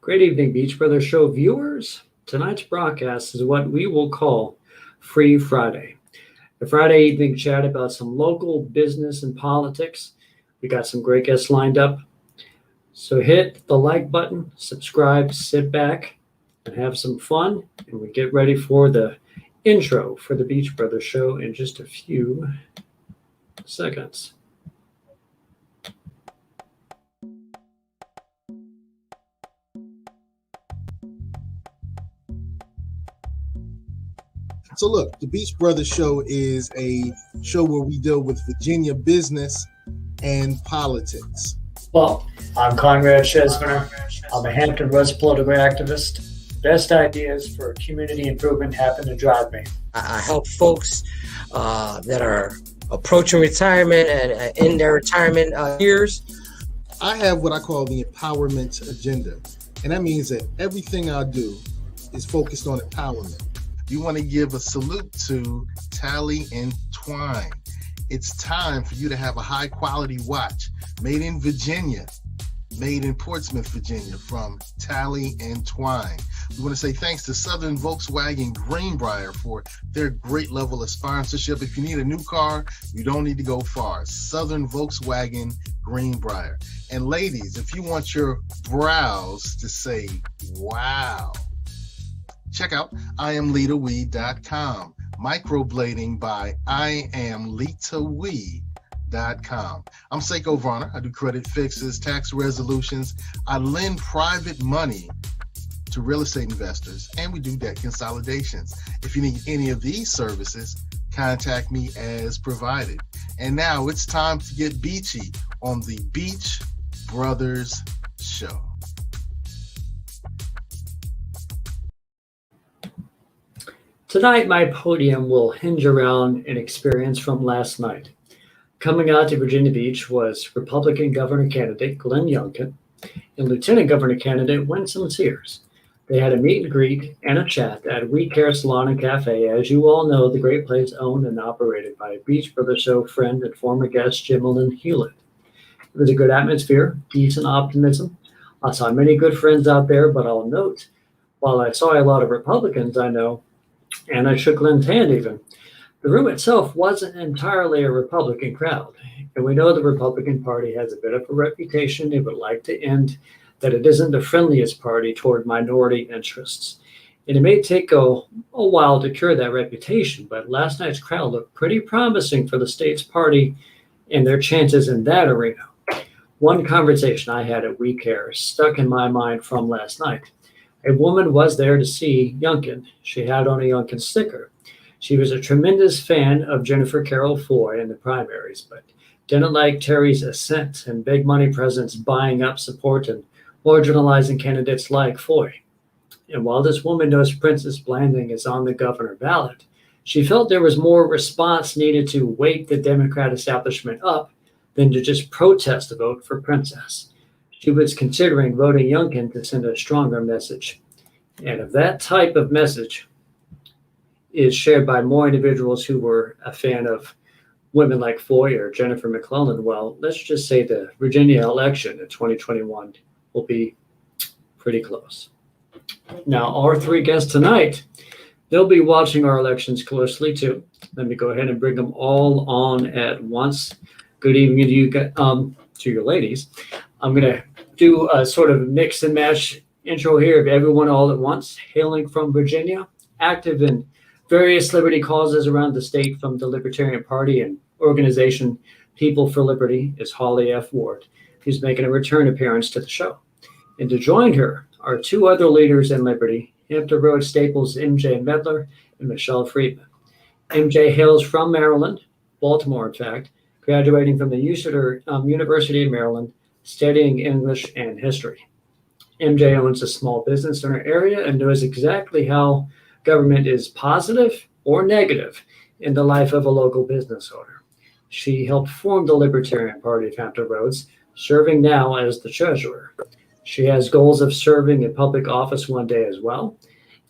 Great evening, Beach Brothers Show viewers. Tonight's broadcast is what we will call Free Friday. The Friday evening chat about some local business and politics. We got some great guests lined up. So hit the like button, subscribe, sit back, and have some fun. And we get ready for the intro for the Beach Brothers Show in just a few seconds. So look, the Beach Brothers Show is a show where we deal with Virginia business and politics. Well, I'm Conrad Chesviner. I'm a Hampton Roads political activist. Best ideas for community improvement happen to drive me. I help folks that are approaching retirement and in their retirement years. I have what I call the empowerment agenda. And that means that everything I do is focused on empowerment. You want to give a salute to Tally and Twine. It's time for you to have a high quality watch made in Virginia, made in Portsmouth, Virginia from Tally and Twine. We want to say thanks to Southern Volkswagen Greenbrier for their great level of sponsorship. If you need a new car, you don't need to go far. Southern Volkswagen Greenbrier. And ladies, if you want your brows to say, wow, check out IamLitaWee.com. Microblading by IamLitaWee.com. I'm Seiko Varner. I do credit fixes, tax resolutions. I lend private money to real estate investors, and we do debt consolidations. If you need any of these services, contact me as provided. And now it's time to get beachy on the Beach Brothers Show. Tonight, my podium will hinge around an experience from last night. Coming out to Virginia Beach was Republican governor candidate Glenn Youngkin and Lieutenant Governor candidate Winsome Sears. They had a meet and greet and a chat at We Care Salon and Cafe. As you all know, the great place owned and operated by Beach Brothers Show friend and former guest Jimilyn Hewlett. It was a good atmosphere, peace and optimism. I saw many good friends out there, but I'll note, while I saw a lot of Republicans I know, and I shook Glenn's hand even, the room itself wasn't entirely a Republican crowd. And we know the Republican Party has a bit of a reputation it would like to end, that it isn't the friendliest party toward minority interests. And it may take a while to cure that reputation, but last night's crowd looked pretty promising for the state's party and their chances in that arena. One conversation I had at We Care stuck in my mind from last night. A woman was there to see Youngkin. She had on a Youngkin sticker. She was a tremendous fan of Jennifer Carroll Foy in the primaries, but didn't like Terry's ascent and big money presence buying up support and marginalizing candidates like Foy. And while this woman knows Princess Blanding is on the governor ballot, she felt there was more response needed to wake the Democrat establishment up than to just protest a vote for Princess. She was considering voting Youngkin to send a stronger message. And if that type of message is shared by more individuals who were a fan of women like Foy or Jennifer McClellan, well, let's just say the Virginia election in 2021 will be pretty close. Now, our three guests tonight, they'll be watching our elections closely too. Let me go ahead and bring them all on at once. Good evening to you, to your ladies. I'm going to do a sort of mix and match intro here of everyone all at once, hailing from Virginia, active in various liberty causes around the state from the Libertarian Party and organization People for Liberty is Holly F. Ward, who's making a return appearance to the show. And to join her are two other leaders in liberty, Hampton Roads staples MJ Medler and Michelle Friedman. MJ hails from Maryland, Baltimore in fact, graduating from the University of Maryland, studying English and history. MJ owns a small business in her area and knows exactly how government is positive or negative in the life of a local business owner. She helped form the Libertarian Party of Hampton Roads, serving now as the treasurer. She has goals of serving in public office one day as well.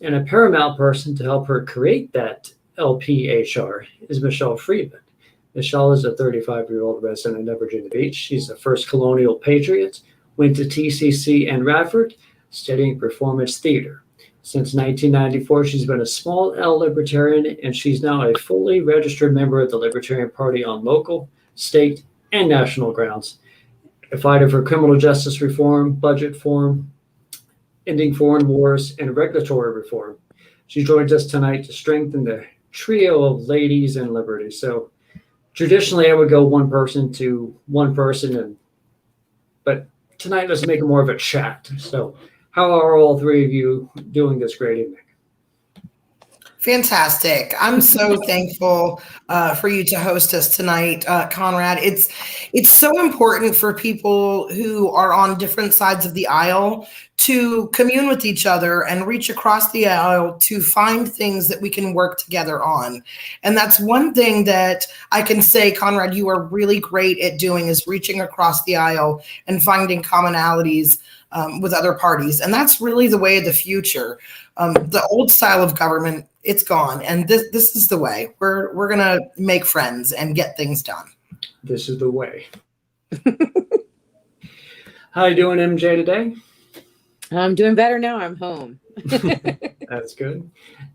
And a paramount person to help her create that LPHR is Michelle Friedman. Michelle is a 35-year-old resident of Virginia Beach. She's a first colonial patriot, went to TCC and Radford, studying performance theater. Since 1994, she's been a small L libertarian, and she's now a fully registered member of the Libertarian Party on local, state, and national grounds. A fighter for criminal justice reform, budget reform, ending foreign wars, and regulatory reform. She joins us tonight to strengthen the trio of ladies in liberty. So traditionally, I would go one person to one person, but tonight let's make it more of a chat. So how are all three of you doing this great evening? Fantastic. I'm so thankful for you to host us tonight, Conrad. It's so important for people who are on different sides of the aisle to commune with each other and reach across the aisle to find things that we can work together on. And that's one thing that I can say, Conrad, you are really great at doing, is reaching across the aisle and finding commonalities with other parties. And that's really the way of the future. The old style of government, it's gone. And this is the way. We're going to make friends and get things done. This is the way. How you doing, MJ, today? I'm doing better now. I'm home. That's good.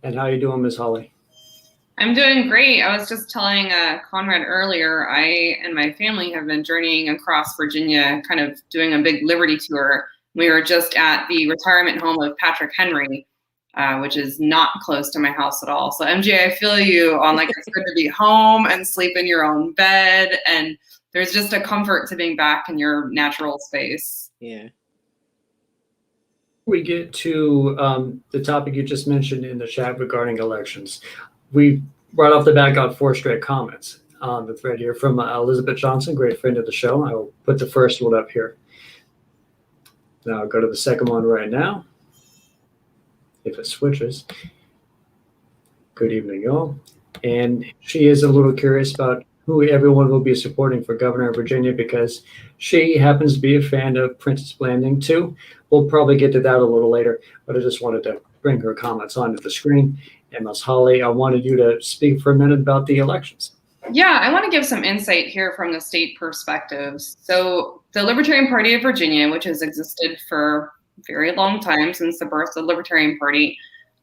And how you doing, Miss Holly? I'm doing great. I was just telling Conrad earlier, I and my family have been journeying across Virginia, kind of doing a big Liberty tour. We were just at the retirement home of Patrick Henry, which is not close to my house at all. So MJ, I feel you on like it's good to be home and sleep in your own bed. And there's just a comfort to being back in your natural space. Yeah. We get to the topic you just mentioned in the chat regarding elections. We right off the bat got 4 straight comments on the thread here from Elizabeth Johnson, great friend of the show. I will put the first one up here. Now I'll go to the second one right now, if it switches. Good evening, y'all. And she is a little curious about who everyone will be supporting for governor of Virginia because she happens to be a fan of Princess Blanding too. We'll probably get to that a little later, but I just wanted to bring her comments onto the screen. And Ms. Holly, I wanted you to speak for a minute about the elections. Yeah, I want to give some insight here from the state perspectives. So the Libertarian Party of Virginia, which has existed for a very long time since the birth of the Libertarian Party,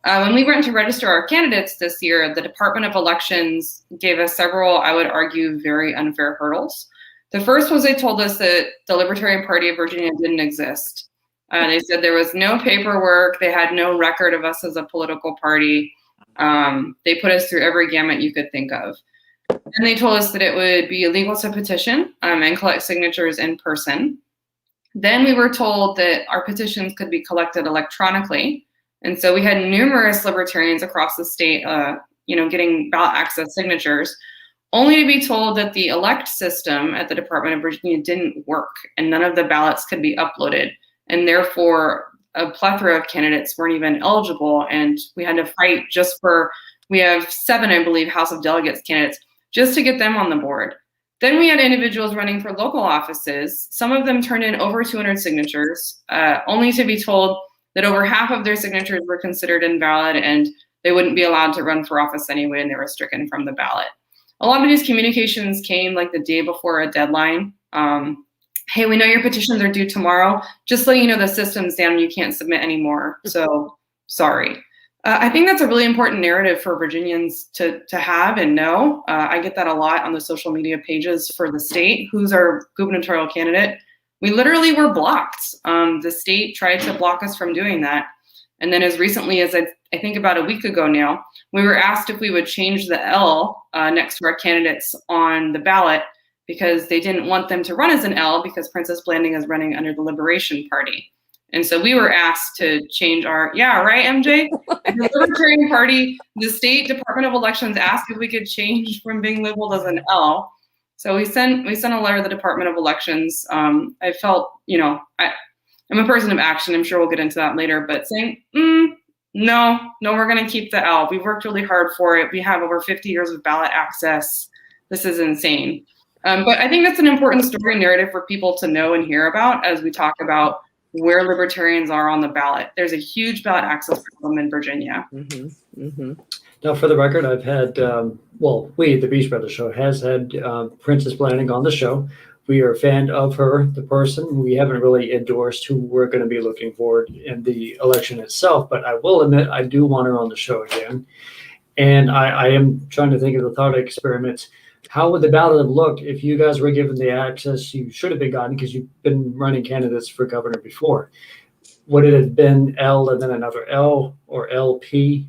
when we went to register our candidates this year, the Department of Elections gave us several, I would argue, very unfair hurdles. The first was they told us that the Libertarian Party of Virginia didn't exist. They said there was no paperwork. They had no record of us as a political party. They put us through every gamut you could think of. And they told us that it would be illegal to petition and collect signatures in person. Then we were told that our petitions could be collected electronically. And so we had numerous libertarians across the state, getting ballot access signatures, only to be told that the elect system at the Department of Virginia didn't work and none of the ballots could be uploaded. And therefore, a plethora of candidates weren't even eligible. And we had to fight we have 7, I believe, House of Delegates candidates just to get them on the board. Then we had individuals running for local offices. Some of them turned in over 200 signatures, only to be told that over half of their signatures were considered invalid and they wouldn't be allowed to run for office anyway, and they were stricken from the ballot. A lot of these communications came like the day before a deadline. Hey, we know your petitions are due tomorrow. Just letting you know the system's down, you can't submit anymore. So sorry. I think that's a really important narrative for Virginians to have and know. I get that a lot on the social media pages for the state. Who's our gubernatorial candidate? We literally were blocked. The state tried to block us from doing that. And then as recently as I think about a week ago now, we were asked if we would change the L next to our candidates on the ballot because they didn't want them to run as an L because Princess Blanding is running under the Liberation Party. And so we were asked to change our, yeah, right, MJ? The Libertarian Party, the State Department of Elections asked if we could change from being labeled as an L. So we sent a letter to the Department of Elections. I felt, I'm a person of action. I'm sure we'll get into that later, but saying, no, we're going to keep the L. We worked really hard for it. We have over 50 years of ballot access. This is insane. But I think that's an important story narrative for people to know and hear about as we talk about where libertarians are on the ballot. There's a huge ballot access problem in Virginia. Mm-hmm. Mm-hmm. Now, for the record, I've had, the Beach Brothers Show has had Princess Blanding on the show we are a fan of her, the person. We haven't really endorsed who we're going to be looking for in the election itself, but I will admit I do want her on the show again. And I am trying to think of the thought experiment. How would the ballot have looked if you guys were given the access you should have been gotten because you've been running candidates for governor before? Would it have been L and then another L or LP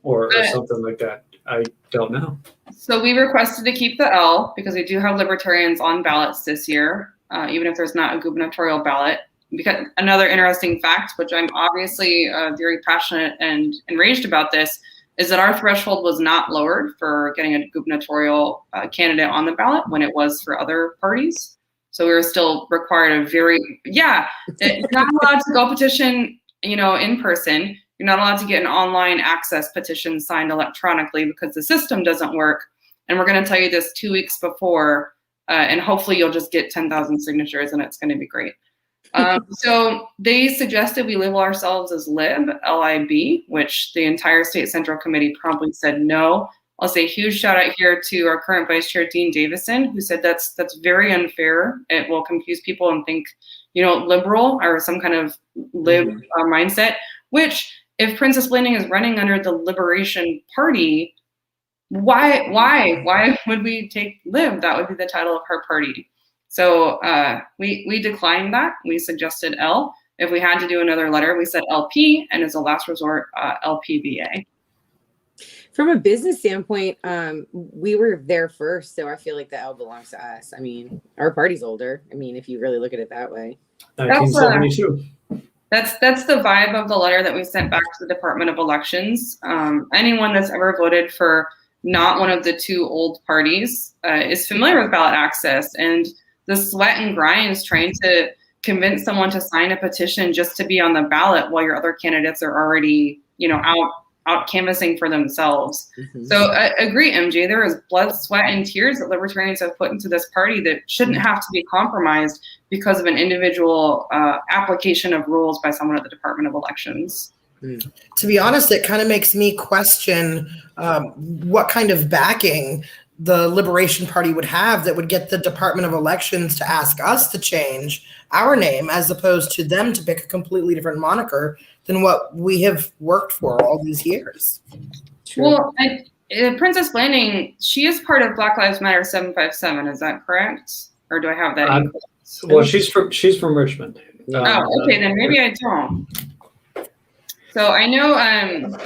or something like that? I don't know. So we requested to keep the L because we do have libertarians on ballots this year, even if there's not a gubernatorial ballot. Because another interesting fact, which I'm obviously very passionate and enraged about this, is that our threshold was not lowered for getting a gubernatorial candidate on the ballot when it was for other parties. So we were still required you're not allowed to go petition, in person. You're not allowed to get an online access petition signed electronically because the system doesn't work. And we're going to tell you this 2 weeks before, and hopefully you'll just get 10,000 signatures and it's going to be great. So they suggested we label ourselves as LIB, L-I-B, which the entire state central committee promptly said no. I'll say a huge shout out here to our current vice chair, Dean Davison, who said that's very unfair. It will confuse people and think, liberal or some kind of lib mindset, which if Princess Blanding is running under the Liberation Party, why would we take lib? That would be the title of her party. So we declined that. We suggested L. If we had to do another letter, we said LP, and as a last resort, LPBA. From a business standpoint, we were there first, so I feel like the L belongs to us. I mean, our party's older. I mean, if you really look at it that way. 1972. That's the vibe of the letter that we sent back to the Department of Elections. Anyone that's ever voted for not one of the two old parties is familiar with ballot access, and the sweat and grinds trying to convince someone to sign a petition just to be on the ballot while your other candidates are already, out canvassing for themselves. Mm-hmm. So I agree, MJ. There is blood, sweat, and tears that libertarians have put into this party that shouldn't have to be compromised because of an individual application of rules by someone at the Department of Elections. To be honest, it kind of makes me question what kind of backing the Liberation Party would have that would get the Department of Elections to ask us to change our name as opposed to them to pick a completely different moniker than what we have worked for all these years. True. Well, Princess Blanding, she is part of Black Lives Matter 757. Is that correct? Or do I have that incorrect? Well, she's from Richmond. Okay, then maybe I don't. So I know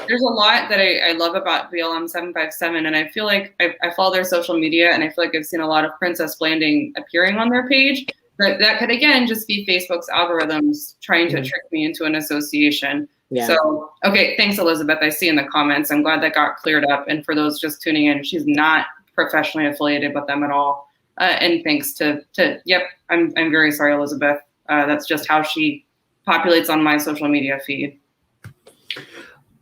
there's a lot that I love about BLM 757, and I feel like I follow their social media, and I feel like I've seen a lot of Princess Blanding appearing on their page. But that could, again, just be Facebook's algorithms trying to trick me into an association. Yeah. So, okay, thanks, Elizabeth. I see in the comments. I'm glad that got cleared up. And for those just tuning in, she's not professionally affiliated with them at all. And thanks to I'm very sorry, Elizabeth. That's just how she populates on my social media feed.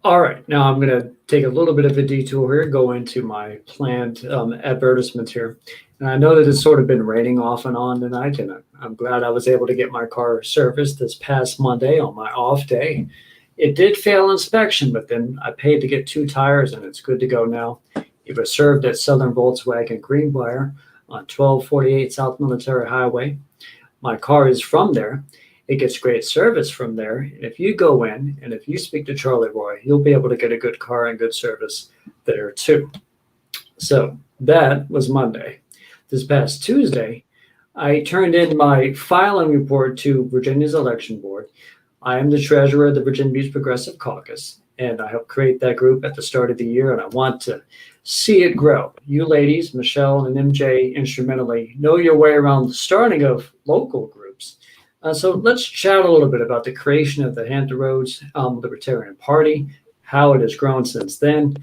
All right, now I'm going to take a little bit of a detour here, go into my planned advertisements here. And I know that it's sort of been raining off and on tonight, and I'm glad I was able to get my car serviced this past Monday on my off day. It did fail inspection, but then I paid to get 2 tires, and it's good to go now. It was served at Southern Volkswagen Greenbrier on 1248 South Military Highway. My car is from there. It gets great service from there. And if you go in and if you speak to Charlie Roy, you'll be able to get a good car and good service there too. So that was Monday. This past Tuesday, I turned in my filing report to Virginia's election board. I am the treasurer of the Virginia Beach Progressive Caucus, and I helped create that group at the start of the year, and I want to see it grow. You ladies, Michelle and MJ, instrumentally know your way around the starting of local groups. So let's chat a little bit about the creation of the Hampton Roads Libertarian Party, how it has grown since then,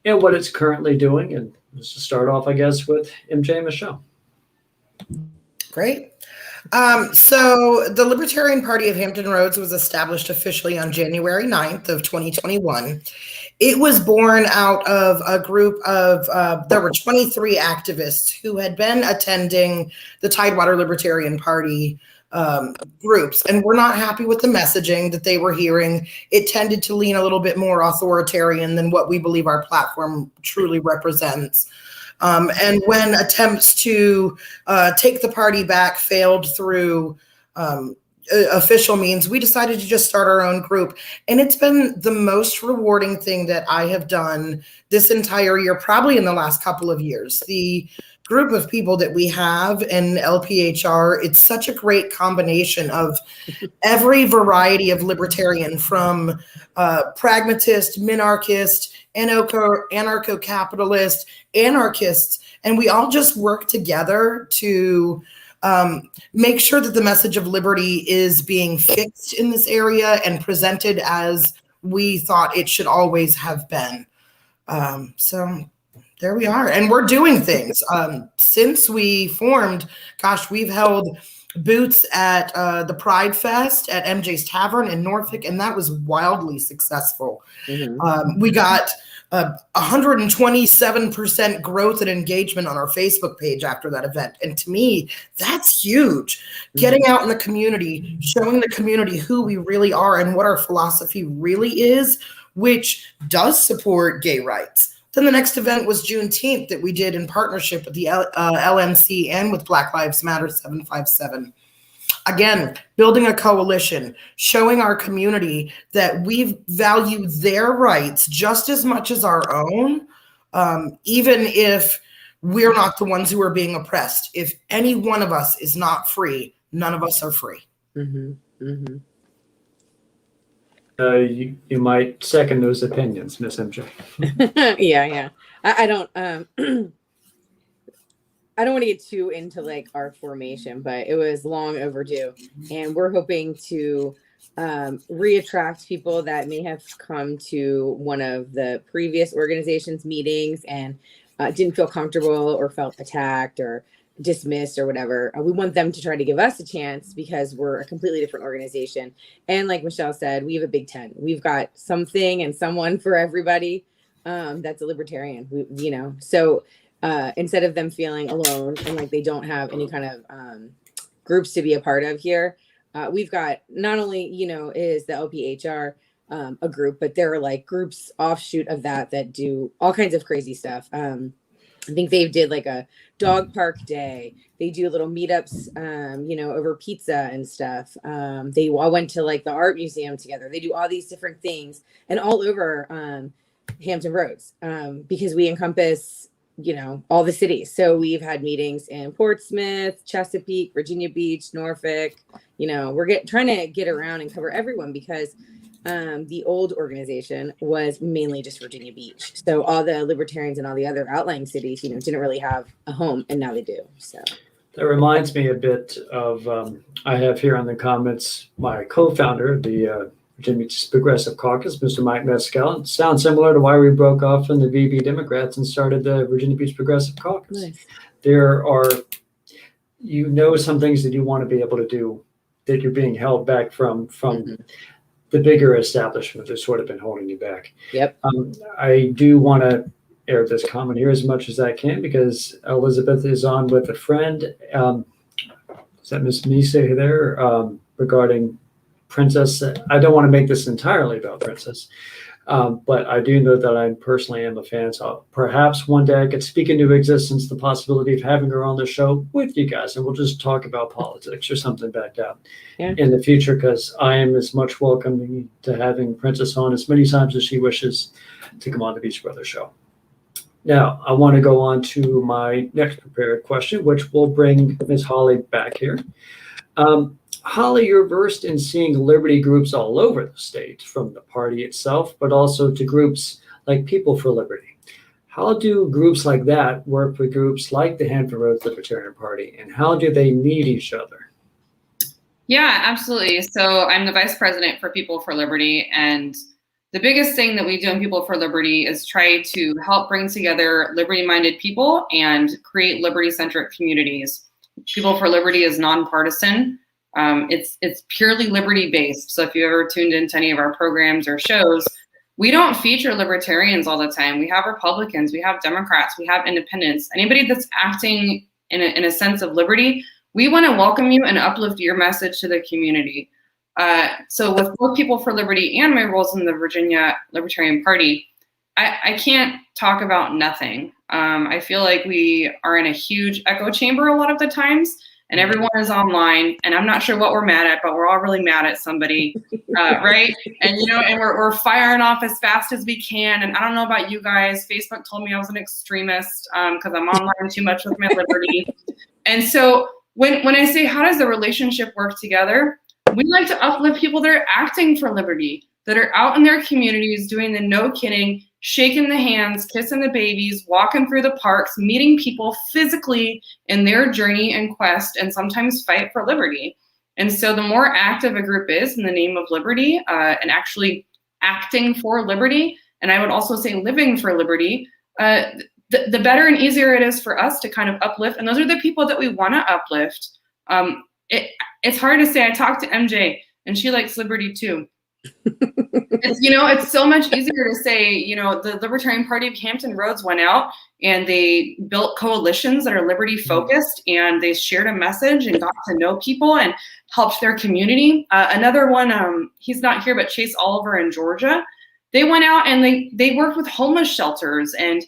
and what it's currently doing. And let's just start off, I guess, with MJ and Michelle. Great. So the Libertarian Party of Hampton Roads was established officially on January 9th of 2021. It was born out of a group of, there were 23 activists who had been attending the Tidewater Libertarian Party groups and were not happy with the messaging that they were hearing. It tended to lean a little bit more authoritarian than what we believe our platform truly represents. And when attempts to take the party back failed through official means, we decided to just start our own group. And it's been the most rewarding thing that I have done this entire year, probably in the last couple of years. The group of people that we have in LPHR, it's such a great combination of every variety of libertarian, from pragmatist, minarchist, anarcho-capitalist, anarchists, and we all just work together to make sure that the message of liberty is being fixed in this area and presented as we thought it should always have been. So there we are. And we're doing things. Since we formed, gosh, we've held booths at the Pride Fest at MJ's Tavern in Norfolk, and that was wildly successful. We got 127% growth and engagement on our Facebook page after that event. And to me, that's huge. Getting out in the community, showing the community who we really are and what our philosophy really is, which does support gay rights. Then the next event was Juneteenth that we did in partnership with the LNC and with Black Lives Matter 757. Again, building a coalition, showing our community that we value their rights just as much as our own, even if we're not the ones who are being oppressed. If any one of us is not free, none of us are free. You might second those opinions, Miss MJ. Yeah. I don't want to get too into like our formation, but it was long overdue, and we're hoping to reattract people that may have come to one of the previous organization's meetings and didn't feel comfortable or felt attacked or dismissed or whatever. We want them to try to give us a chance because we're a completely different organization. And like Michelle said, we have a big tent. We've got something and someone for everybody that's a libertarian, so instead of them feeling alone and like they don't have any kind of groups to be a part of here, we've got not only, is the LPHR a group, but there are like groups offshoot of that do all kinds of crazy stuff. I think they did like a dog park day. They do little meetups, over pizza and stuff. They all went to like the art museum together. They do all these different things and all over Hampton Roads because we encompass all the cities. So we've had meetings in Portsmouth, Chesapeake, Virginia Beach, Norfolk. We're trying to get around and cover everyone because the old organization was mainly just Virginia Beach. So all the libertarians and all the other outlying cities, didn't really have a home, and now they do. So that reminds me a bit of I have here on the comments my co-founder of the Virginia Beach Progressive Caucus, Mr. Mike Mescal. It sounds similar to why we broke off from the VB Democrats and started the Virginia Beach Progressive Caucus. Nice. There are, some things that you want to be able to do that you're being held back from the bigger establishment that's sort of been holding you back. Yep. I do want to air this comment here as much as I can because Elizabeth is on with a friend. Is that Miss Mise there? Regarding Princess. I don't want to make this entirely about Princess, but I do know that I personally am a fan. So perhaps one day I could speak into existence the possibility of having her on the show with you guys, and we'll just talk about politics or something back down in the future, because I am as much welcoming to having Princess on as many times as she wishes to come on the Beach Brothers show. Now, I want to go on to my next prepared question, which will bring Ms. Holly back here. Holly, you're versed in seeing liberty groups all over the state, from the party itself, but also to groups like People for Liberty. How do groups like that work with groups like the Hampton Roads Libertarian Party, and how do they need each other? Yeah, absolutely. So I'm the vice president for People for Liberty, and the biggest thing that we do in People for Liberty is try to help bring together liberty-minded people and create liberty-centric communities. People for Liberty is nonpartisan. It's purely liberty-based. So if you ever tuned into any of our programs or shows, we don't feature libertarians all the time. We have Republicans, we have Democrats, we have independents. Anybody that's acting in a sense of liberty, we want to welcome you and uplift your message to the community. So with both People for Liberty and my roles in the Virginia Libertarian Party, I can't talk about nothing. I feel like we are in a huge echo chamber a lot of the times, and everyone is online, and I'm not sure what we're mad at, but we're all really mad at somebody, right? And and we're firing off as fast as we can. And I don't know about you guys. Facebook told me I was an extremist because I'm online too much with my liberty. And so when I say, how does the relationship work together? We like to uplift people that are acting for liberty, that are out in their communities doing the no kidding, shaking the hands, kissing the babies, walking through the parks, meeting people physically in their journey and quest, and sometimes fight for liberty. And so the more active a group is in the name of liberty and actually acting for liberty, and I would also say living for liberty, the better and easier it is for us to kind of uplift. And those are the people that we want to uplift. It's hard to say. I talked to MJ and she likes liberty too. It's so much easier to say, the Libertarian Party of Hampton Roads went out and they built coalitions that are liberty focused, and they shared a message and got to know people and helped their community. Another one, he's not here, but Chase Oliver in Georgia, they went out and they worked with homeless shelters and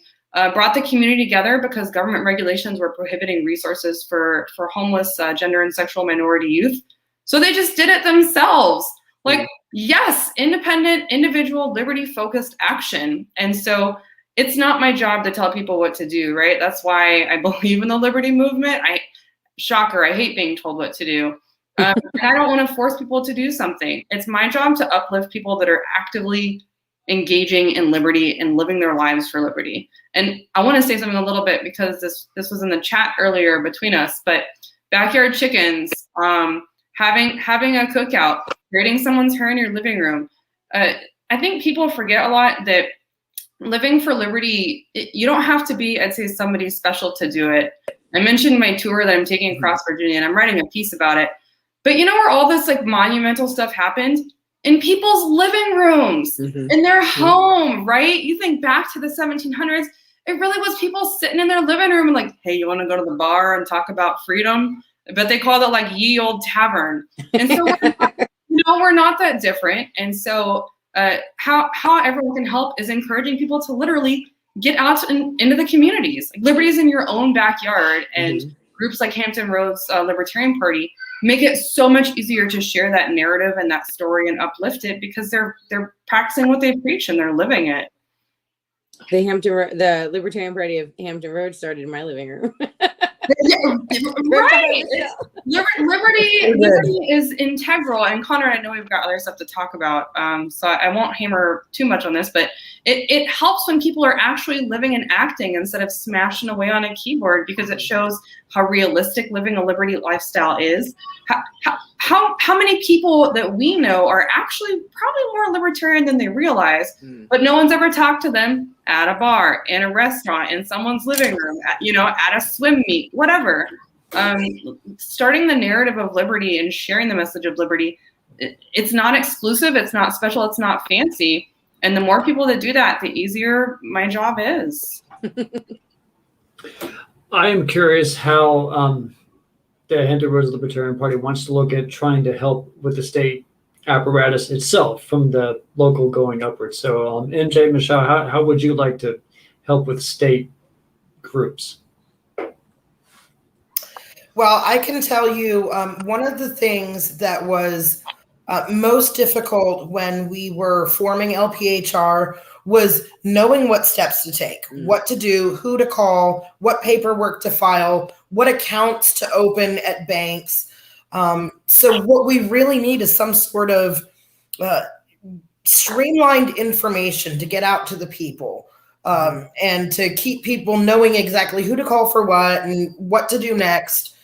brought the community together because government regulations were prohibiting resources for homeless gender and sexual minority youth. So they just did it themselves. Like, yes, independent, individual, liberty-focused action. And so it's not my job to tell people what to do, right? That's why I believe in the liberty movement. Shocker, I hate being told what to do. And I don't want to force people to do something. It's my job to uplift people that are actively engaging in liberty and living their lives for liberty. And I want to say something a little bit because this was in the chat earlier between us, but backyard chickens, having a cookout, creating someone's hair in your living room. I think people forget a lot that living for liberty, you don't have to be, I'd say, somebody special to do it. I mentioned my tour that I'm taking across Virginia, and I'm writing a piece about it. But where all this monumental stuff happened? In people's living rooms, in their home, right? You think back to the 1700s, it really was people sitting in their living room and hey, you want to go to the bar and talk about freedom? But they called it ye old tavern. And so we're not that different. And so how everyone can help is encouraging people to literally get out into the communities. Liberty is in your own backyard, and groups like Hampton Roads Libertarian Party make it so much easier to share that narrative and that story and uplift it because they're practicing what they preach and they're living it. The Libertarian Party of Hampton Roads started in my living room. Right. Liberty is integral. And Connor, I know we've got other stuff to talk about, so I won't hammer too much on this, but it helps when people are actually living and acting instead of smashing away on a keyboard, because it shows how realistic living a liberty lifestyle is. How many people that we know are actually probably more libertarian than they realize, but no one's ever talked to them at a bar, in a restaurant, in someone's living room, at a swim meet, whatever. Starting the narrative of liberty and sharing the message of liberty, it's not exclusive, it's not special, it's not fancy. And the more people that do that, the easier my job is. I am curious how the Hampton Roads Libertarian Party wants to look at trying to help with the state apparatus itself from the local going upwards. So MJ, Michelle, how would you like to help with state groups? Well, I can tell you one of the things that was most difficult when we were forming LPHR was knowing what steps to take, what to do, who to call, what paperwork to file, what accounts to open at banks. So what we really need is some sort of streamlined information to get out to the people and to keep people knowing exactly who to call for what and what to do next.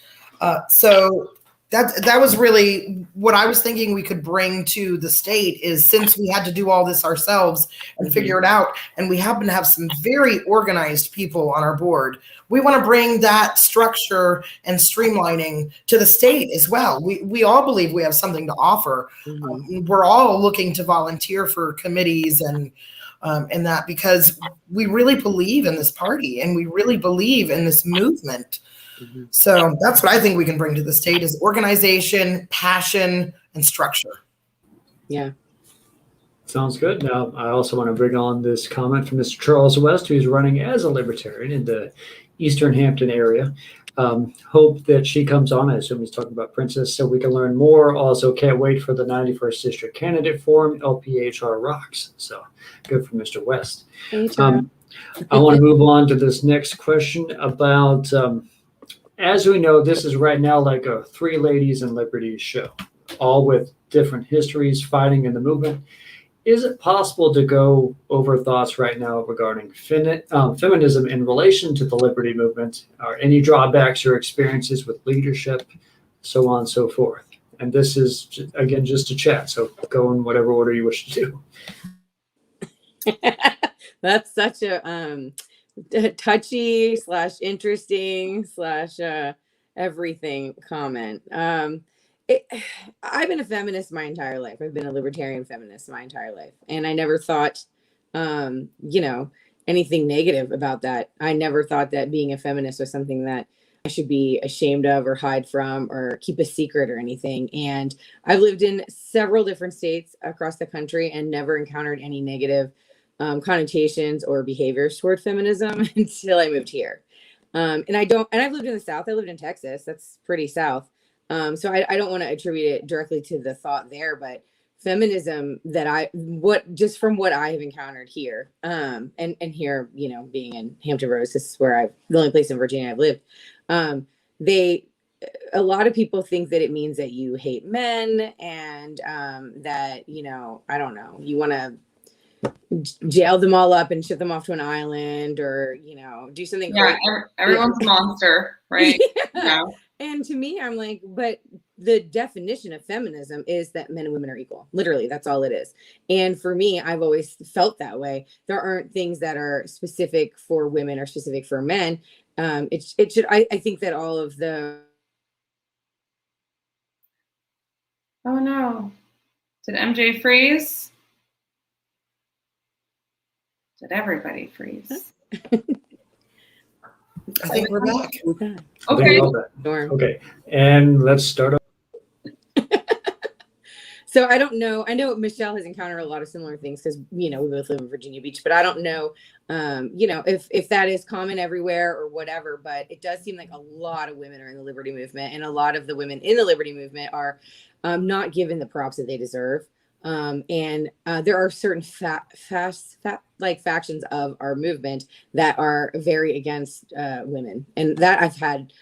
So that was really what I was thinking we could bring to the state, is since we had to do all this ourselves and figure it out, and we happen to have some very organized people on our board, we want to bring that structure and streamlining to the state as well. We all believe we have something to offer. We're all looking to volunteer for committees and that, because we really believe in this party and we really believe in this movement. So that's what I think we can bring to the state, is organization, passion, and structure. Yeah. Sounds good. Now, I also want to bring on this comment from Mr. Charles West, who's running as a libertarian in the Eastern Hampton area. Hope that she comes on. I assume he's talking about Princess, so we can learn more. Also, can't wait for the 91st District Candidate Forum. LPHR rocks. So good for Mr. West. Hey, Charles. I want to move on to this next question about, as we know, this is right now like a Three Ladies in Liberty show, all with different histories fighting in the movement. Is it possible to go over thoughts right now regarding feminism in relation to the liberty movement? Are any drawbacks or experiences with leadership, so on and so forth? And this is, again, just a chat, so go in whatever order you wish to do. That's such a touchy / interesting / everything comment. I've been a feminist my entire life. I've been a libertarian feminist my entire life. And I never thought, anything negative about that. I never thought that being a feminist was something that I should be ashamed of or hide from or keep a secret or anything. And I've lived in several different states across the country and never encountered any negative connotations or behaviors toward feminism until I moved here. And I've lived in the South. I lived in Texas. That's pretty South. So I don't want to attribute it directly to the thought there, but feminism just from what I have encountered here, and here, being in Hampton Roads, this is where the only place in Virginia I've lived. A lot of people think that it means that you hate men and that, I don't know, you want to jail them all up and ship them off to an island or, do something. Yeah, everyone's a monster, right? Yeah. And to me, I'm like, but the definition of feminism is that men and women are equal. Literally, that's all it is. And for me, I've always felt that way. There aren't things that are specific for women or specific for men. It should. I think that all of the. Oh no! Did MJ freeze? Did everybody freeze? I think we're back. Okay. Okay, and let's start off. So I don't know. I know Michelle has encountered a lot of similar things because, we both live in Virginia Beach, but I don't know, if that is common everywhere or whatever, but it does seem like a lot of women are in the liberty movement and a lot of the women in the liberty movement are not given the props that they deserve. And there are certain factions of our movement that are very against women, and that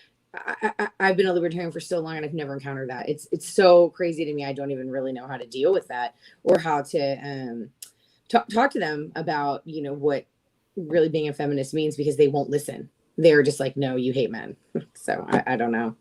I've been a libertarian for so long and I've never encountered that. It's so crazy to me. I don't even really know how to deal with that or how to talk to them about, what really being a feminist means because they won't listen. They're just like, no, you hate men. So I don't know.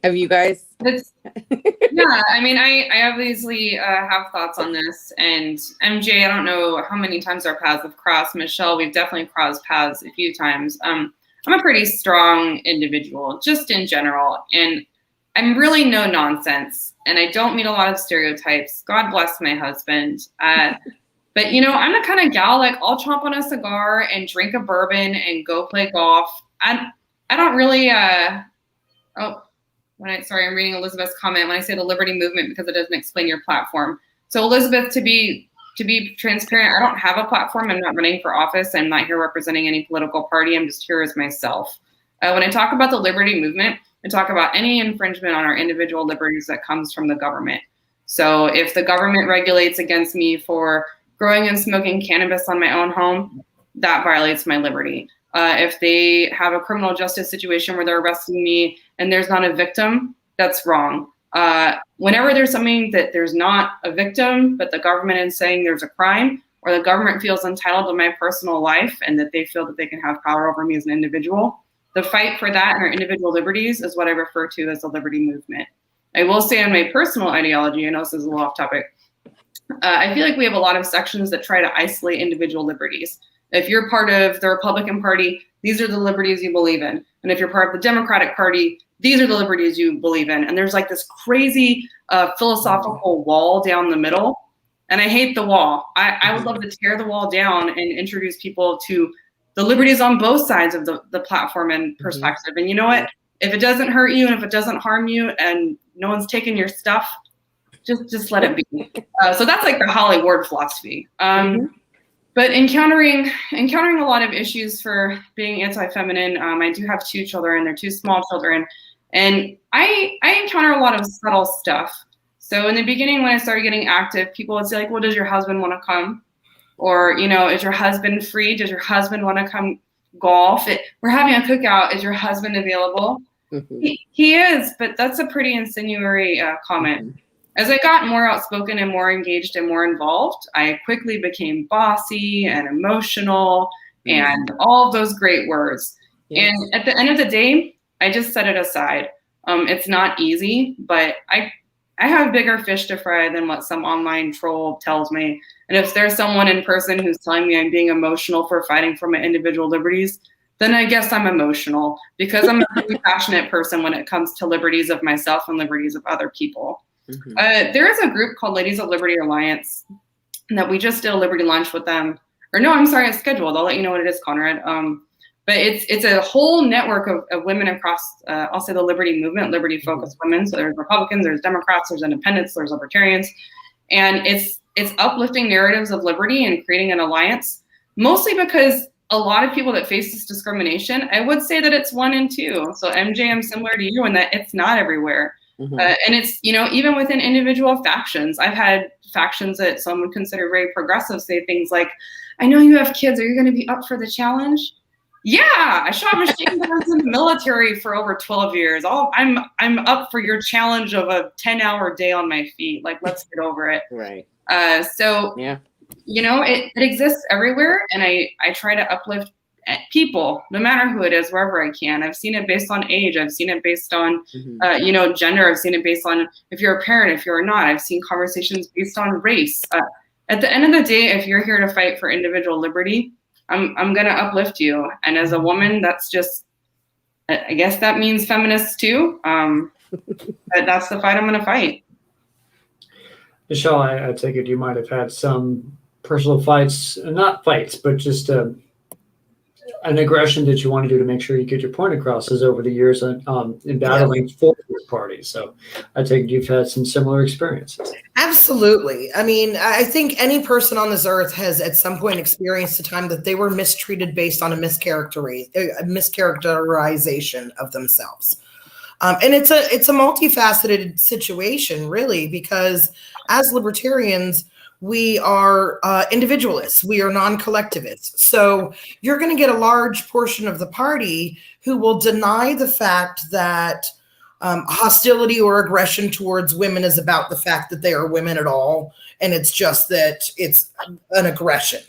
Have you guys? Yeah, I mean, I obviously have thoughts on this. And MJ, I don't know how many times our paths have crossed. Michelle, we've definitely crossed paths a few times. I'm a pretty strong individual, just in general. And I'm really no nonsense. And I don't meet a lot of stereotypes. God bless my husband. But, I'm the kind of gal, like, I'll chomp on a cigar and drink a bourbon and go play golf. I don't really, sorry, I'm reading Elizabeth's comment when I say the liberty movement because it doesn't explain your platform. So Elizabeth, to be transparent, I don't have a platform. I'm not running for office. I'm not here representing any political party. I'm just here as myself. When I talk about the liberty movement, I talk about any infringement on our individual liberties that comes from the government. So if the government regulates against me for growing and smoking cannabis on my own home, that violates my liberty. If they have a criminal justice situation where they're arresting me and there's not a victim, that's wrong. Whenever there's something that there's not a victim, but the government is saying there's a crime, or the government feels entitled to my personal life and that they feel that they can have power over me as an individual, the fight for that and our individual liberties is what I refer to as the liberty movement. I will say on my personal ideology, I know this is a little off topic, I feel like we have a lot of sections that try to isolate individual liberties. If you're part of the Republican Party, these are the liberties you believe in. And if you're part of the Democratic Party, these are the liberties you believe in. And there's like this crazy philosophical wall down the middle. And I hate the wall. I would love to tear the wall down and introduce people to the liberties on both sides of the platform and perspective. Mm-hmm. And you know what? If it doesn't hurt you and if it doesn't harm you and no one's taking your stuff, just let it be. So that's like the Holly Ward philosophy. Mhm. But encountering a lot of issues for being anti-feminine. I do have 2 children. They're 2 small children, and I encounter a lot of subtle stuff. So in the beginning, when I started getting active, people would say like, "Well, does your husband want to come?" Or, is your husband free? Does your husband want to come golf? We're having a cookout. Is your husband available? Mhm. He is, but that's a pretty insinuatory comment. As I got more outspoken and more engaged and more involved, I quickly became bossy and emotional and all of those great words. Yes. And at the end of the day, I just set it aside. It's not easy, but I have bigger fish to fry than what some online troll tells me. And if there's someone in person who's telling me I'm being emotional for fighting for my individual liberties, then I guess I'm emotional because I'm a really passionate person when it comes to liberties of myself and liberties of other people. There is a group called Ladies of Liberty Alliance that we just did a Liberty lunch with them. Or no, I'm sorry, it's scheduled. I'll let you know what it is, Conrad. But it's a whole network of women across, I'll say the Liberty movement, Liberty-focused women. So there's Republicans, there's Democrats, there's Independents, there's Libertarians. And it's uplifting narratives of liberty and creating an alliance, mostly because a lot of people that face this discrimination, I would say that it's 1 and 2. So MJ, I'm similar to you in that it's not everywhere. And it's, even within individual factions, I've had factions that some would consider very progressive say things like, "I know you have kids. Are you going to be up for the challenge?" Yeah, I shot machine guns in the military for over 12 years. I'm up for your challenge of a 10-hour day on my feet. Like, let's get over it. Right. So, Yeah. It exists everywhere. And I try to uplift people, no matter who it is, wherever I can. I've seen it based on age. I've seen it based on, gender. I've seen it based on if you're a parent, if you're not. I've seen conversations based on race. At the end of the day, if you're here to fight for individual liberty, I'm going to uplift you. And as a woman, that's just, I guess that means feminists too. But that's the fight I'm going to fight. Michelle, I take it you might have had some personal fights, not fights, but just an aggression that you want to do to make sure you get your point across is over the years in battling for your party. So I take it you've had some similar experiences. Absolutely. I mean, I think any person on this earth has at some point experienced a time that they were mistreated based on a mischaracterization of themselves. And it's a multifaceted situation, really, because as libertarians, we are individualists. We are non-collectivists. So you're going to get a large portion of the party who will deny the fact that hostility or aggression towards women is about the fact that they are women at all. And it's just that it's an aggression.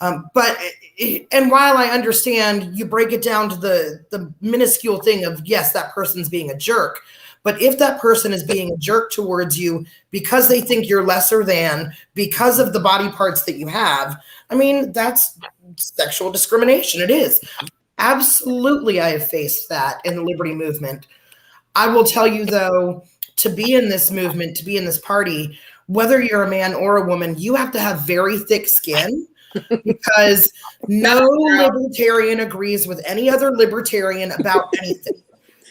And while I understand you break it down to the minuscule thing of, yes, that person's being a jerk. But if that person is being a jerk towards you because they think you're lesser than, because of the body parts that you have, I mean, that's sexual discrimination. It is. Absolutely, I have faced that in the liberty movement. I will tell you, though, to be in this movement, to be in this party, whether you're a man or a woman, you have to have very thick skin because no libertarian agrees with any other libertarian about anything.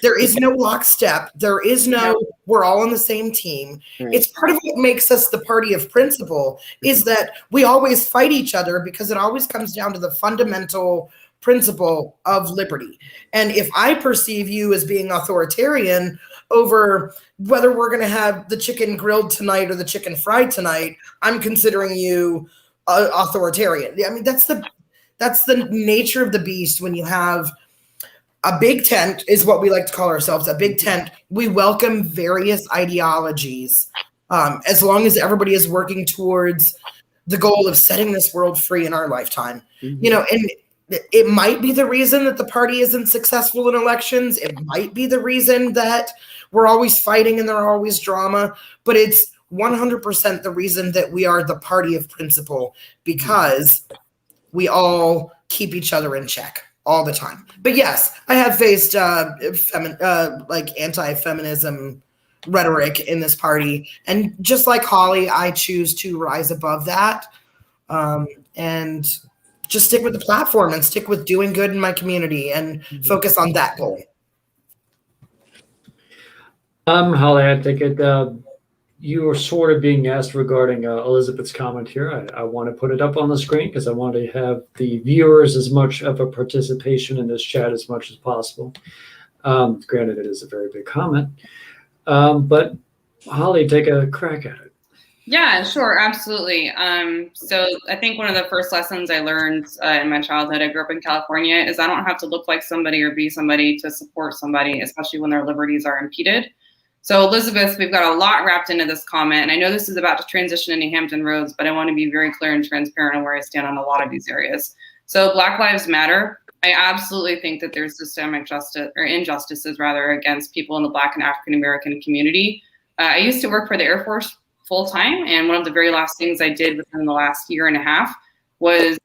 There is no lockstep. There is no, we're all on the same team. Right. It's part of what makes us the party of principle is that we always fight each other because it always comes down to the fundamental principle of liberty. And if I perceive you as being authoritarian over whether we're going to have the chicken grilled tonight or the chicken fried tonight, I'm considering you authoritarian. I mean, that's the nature of the beast when you have a big tent is what we like to call ourselves, a big tent. We welcome various ideologies as long as everybody is working towards the goal of setting this world free in our lifetime. Mm-hmm. And it might be the reason that the party isn't successful in elections. It might be the reason that we're always fighting and there are always drama, but it's 100% the reason that we are the party of principle because we all keep each other in check all the time. But yes, I have faced anti-feminism rhetoric in this party. And just like Holly, I choose to rise above that and just stick with the platform and stick with doing good in my community and focus on that goal. Holly, I think you were sort of being asked regarding Elizabeth's comment here. I want to put it up on the screen because I want to have the viewers as much of a participation in this chat as much as possible. Granted, it is a very big comment, but Holly, take a crack at it. Yeah, sure, absolutely. So I think one of the first lessons I learned in my childhood, I grew up in California, is I don't have to look like somebody or be somebody to support somebody, especially when their liberties are impeded. So Elizabeth, we've got a lot wrapped into this comment, and I know this is about to transition into Hampton Roads, but I want to be very clear and transparent on where I stand on a lot of these areas. So Black Lives Matter. I absolutely think that there's systemic justice or injustices rather against people in the Black and African American community. I used to work for the Air Force full time, and one of the very last things I did within the last year and a half was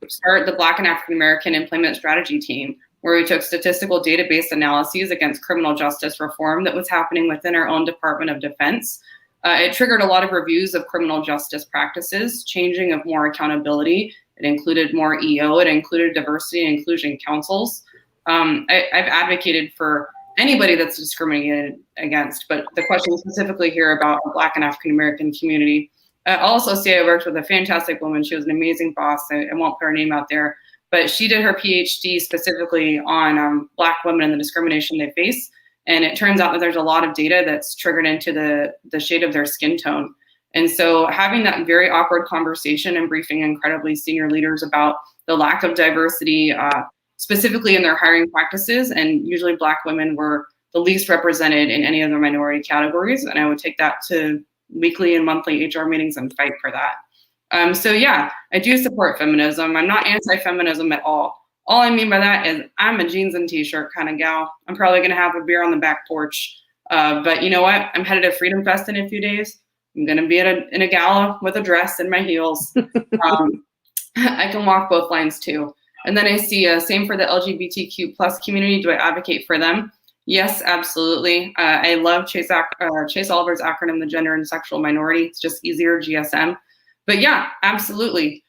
start the Black and African American Employment Strategy Team, where we took statistical database analyses against criminal justice reform that was happening within our own Department of Defense. It triggered a lot of reviews of criminal justice practices, changing of more accountability. It included more EO. It included diversity and inclusion councils. I've advocated for anybody that's discriminated against, but the question specifically here about the Black and African American community. I'll also say I worked with a fantastic woman. She was an amazing boss. I won't put her name out there, but she did her PhD specifically on Black women and the discrimination they face. And it turns out that there's a lot of data that's triggered into the shade of their skin tone. And so having that very awkward conversation and briefing incredibly senior leaders about the lack of diversity, specifically in their hiring practices, and usually Black women were the least represented in any of the minority categories. And I would take that to weekly and monthly HR meetings and fight for that. So yeah, I do support feminism. I'm not anti-feminism at all. All I mean by that is I'm a jeans and t-shirt kind of gal. I'm probably gonna have a beer on the back porch. But you know what? I'm headed to Freedom Fest in a few days. I'm gonna be in a gala with a dress and my heels. I can walk both lines too. And then I see same for the LGBTQ plus community. Do I advocate for them? Yes, absolutely. I love Chase Oliver's acronym, the Gender and Sexual Minority. It's just easier, GSM. But yeah, absolutely.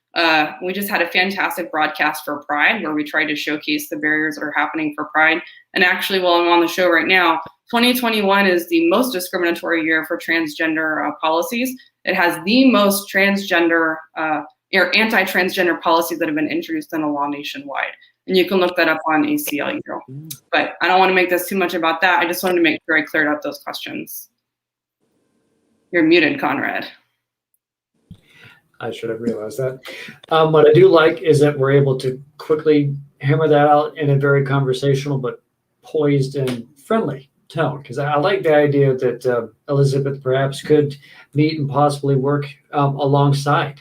We just had a fantastic broadcast for Pride where we tried to showcase the barriers that are happening for Pride. And actually, while I'm on the show right now, 2021 is the most discriminatory year for transgender policies. It has the most transgender or anti-transgender policies that have been introduced in a law nationwide. And you can look that up on ACLU. But I don't want to make this too much about that. I just wanted to make sure I cleared up those questions. You're muted, Conrad. I should have realized that. What I do like is that we're able to quickly hammer that out in a very conversational but poised and friendly tone, because I like the idea that Elizabeth perhaps could meet and possibly work alongside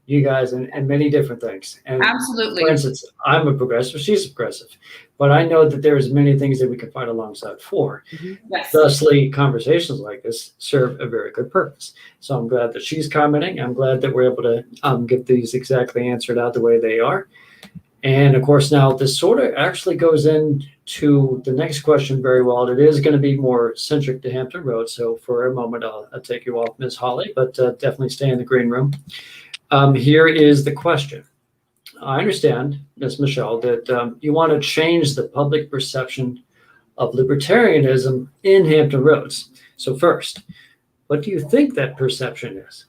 you guys and many different things. And absolutely. For instance, I'm a progressive, she's a progressive, but I know that there's many things that we can fight alongside for. Yes. Thusly, conversations like this serve a very good purpose. So I'm glad that she's commenting. I'm glad that we're able to get these exactly answered out the way they are. And of course, now this sort of actually goes into the next question very well. It is going to be more centric to Hampton Roads. So for a moment, I'll take you off, Ms. Holly, but definitely stay in the green room. Here is the question. I understand, Ms. Michelle, that you want to change the public perception of libertarianism in Hampton Roads. So first, what do you think that perception is?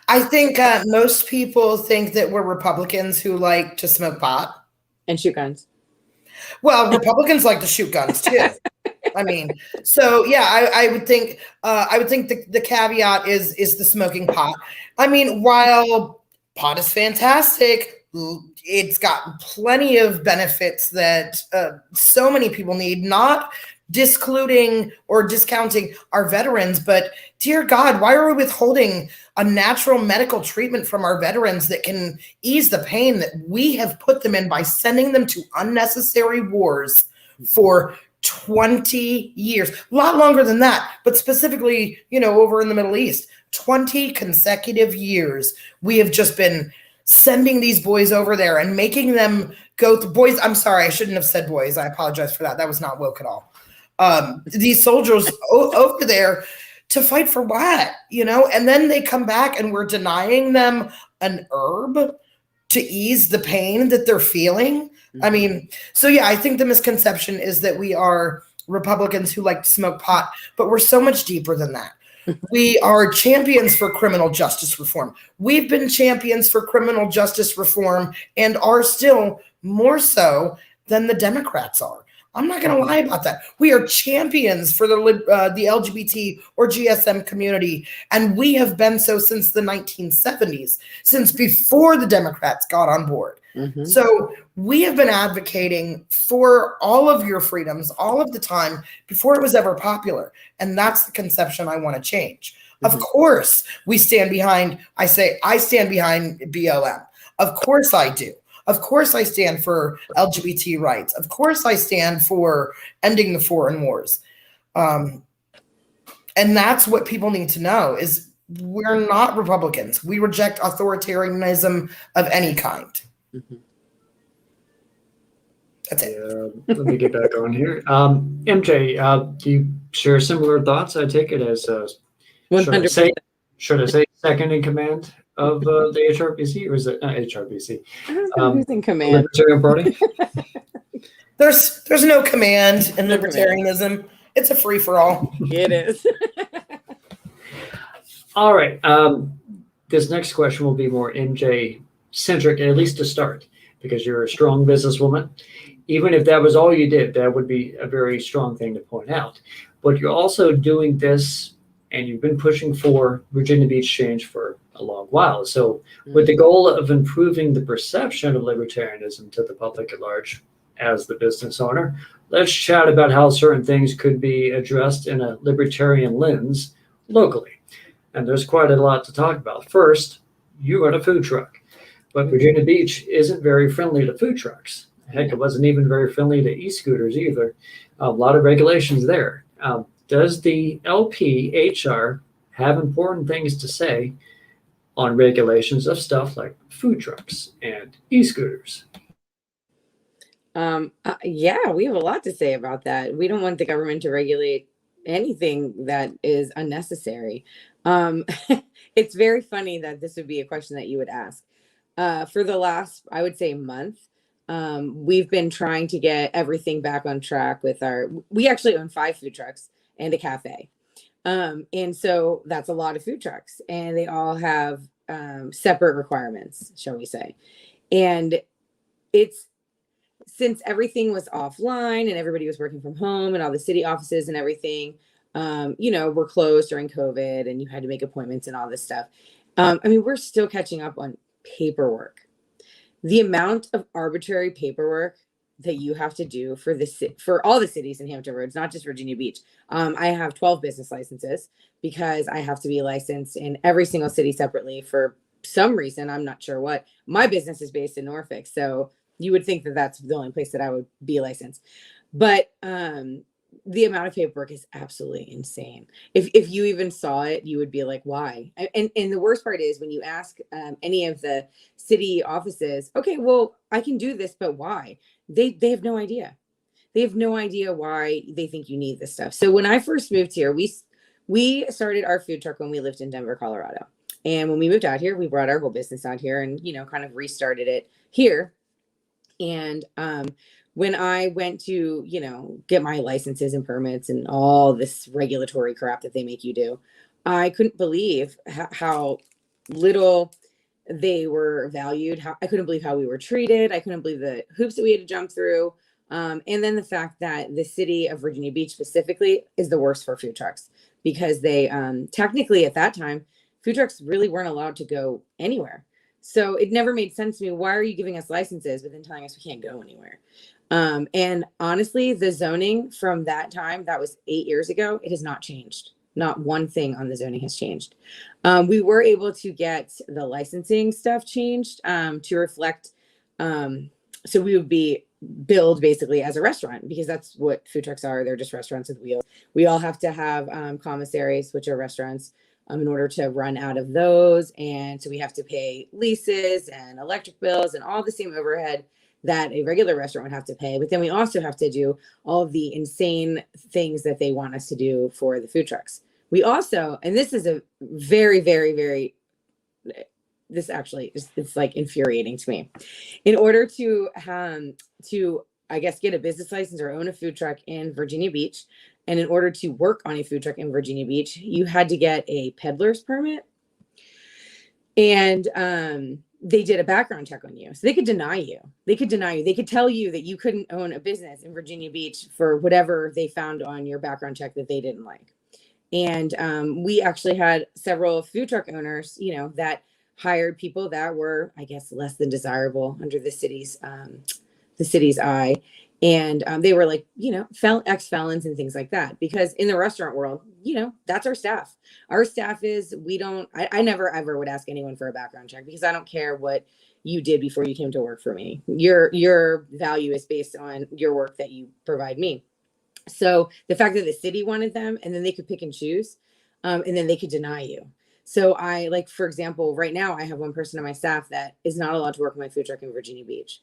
I think most people think that we're Republicans who like to smoke pot. And shoot guns. Well, Republicans like to shoot guns too. I mean, so yeah, I would think the caveat is the smoking pot. I mean, while pot is fantastic, it's got plenty of benefits that so many people need, not discluding or discounting our veterans, but dear God, why are we withholding a natural medical treatment from our veterans that can ease the pain that we have put them in by sending them to unnecessary wars for 20 years, a lot longer than that, but specifically, over in the Middle East, 20 consecutive years, we have just been sending these boys over there and making them go through boys. I'm sorry, I shouldn't have said boys. I apologize for that. That was not woke at all. These soldiers over there to fight for what, and then they come back and we're denying them an herb to ease the pain that they're feeling. I mean, so yeah, I think the misconception is that we are Republicans who like to smoke pot, but we're so much deeper than that. We are champions for criminal justice reform. We've been champions for criminal justice reform and are still more so than the Democrats are. I'm not going to lie about that. We are champions for the LGBT or GSM community, and we have been so since the 1970s, since before the Democrats got on board. Mm-hmm. So we have been advocating for all of your freedoms all of the time before it was ever popular. And that's the conception I want to change. Mm-hmm. Of course, we stand behind, I stand behind BLM. Of course I do. Of course I stand for LGBT rights. Of course I stand for ending the foreign wars. And that's what people need to know is we're not Republicans. We reject authoritarianism of any kind. Mm-hmm. That's it. Let me get back on here. MJ, do you share similar thoughts? I take it as, should I say second in command of the HRBC, or is it not HRBC? I don't know who's in command. Libertarian Party? There's no command in libertarianism. It's a free for all. It is. All right. This next question will be more MJ centric, at least to start, because you're a strong businesswoman. Even if that was all you did, that would be a very strong thing to point out. But you're also doing this, and you've been pushing for Virginia Beach change for a long while. So with the goal of improving the perception of libertarianism to the public at large as the business owner, let's chat about how certain things could be addressed in a libertarian lens locally. And there's quite a lot to talk about. First, you run a food truck, but Virginia Beach isn't very friendly to food trucks. Heck, it wasn't even very friendly to e-scooters either. A lot of regulations there. Does the LPHR have important things to say on regulations of stuff like food trucks and e-scooters? Yeah, we have a lot to say about that. We don't want the government to regulate anything that is unnecessary. It's very funny that this would be a question that you would ask. For the last, I would say, month, we've been trying to get everything back on track with we actually own 5 food trucks and a cafe. And so that's a lot of food trucks, and they all have separate requirements, shall we say. And since everything was offline and everybody was working from home and all the city offices and everything, were closed during COVID, and you had to make appointments and all this stuff. We're still catching up on paperwork. The amount of arbitrary paperwork that you have to do for all the cities in Hampton Roads, not just Virginia Beach. I have 12 business licenses because I have to be licensed in every single city separately for some reason. I'm not sure what. My business is based in Norfolk, so you would think that that's the only place that I would be licensed. But the amount of paperwork is absolutely insane. If you even saw it, you would be like, why? And the worst part is when you ask any of the city offices, okay, well, I can do this, but why? They have no idea. They have no idea why they think you need this stuff. So when I first moved here, we started our food truck when we lived in Denver, Colorado. And when we moved out here, we brought our whole business out here and, kind of restarted it here. And when I went to, get my licenses and permits and all this regulatory crap that they make you do, I couldn't believe how little they were valued. I couldn't believe how we were treated. I couldn't believe the hoops that we had to jump through. And then the fact that the city of Virginia Beach specifically is the worst for food trucks because they technically at that time, food trucks really weren't allowed to go anywhere. So it never made sense to me. Why are you giving us licenses but then telling us we can't go anywhere? And honestly, the zoning from that time, that was 8 years ago, it has not changed. Not one thing on the zoning has changed. We were able to get the licensing stuff changed to reflect. So we would be billed basically as a restaurant because that's what food trucks are. They're just restaurants with wheels. We all have to have commissaries, which are restaurants, in order to run out of those. And so we have to pay leases and electric bills and all the same overhead that a regular restaurant would have to pay. But then we also have to do all of the insane things that they want us to do for the food trucks. We also, and this is a very, very, very, this actually is, it's like infuriating to me. In order to, I guess, get a business license or own a food truck in Virginia Beach, And in order to work on a food truck in Virginia Beach, you had to get a peddler's permit. And they did a background check on you. So they could deny you. They could tell you that you couldn't own a business in Virginia Beach for whatever they found on your background check that they didn't like. And we actually had several food truck owners, you know, that hired people that were, I guess, less than desirable under the city's eye. And they were like, you know, ex-felons and things like that. Because in the restaurant world, you know, that's our staff. Our staff is, I never ever would ask anyone for a background check because I don't care what you did before you came to work for me. Your value is based on your work that you provide me. So the fact that the city wanted them, and then they could pick and choose, and then they could deny you. So for example, right now I have one person on my staff that is not allowed to work in my food truck in Virginia Beach.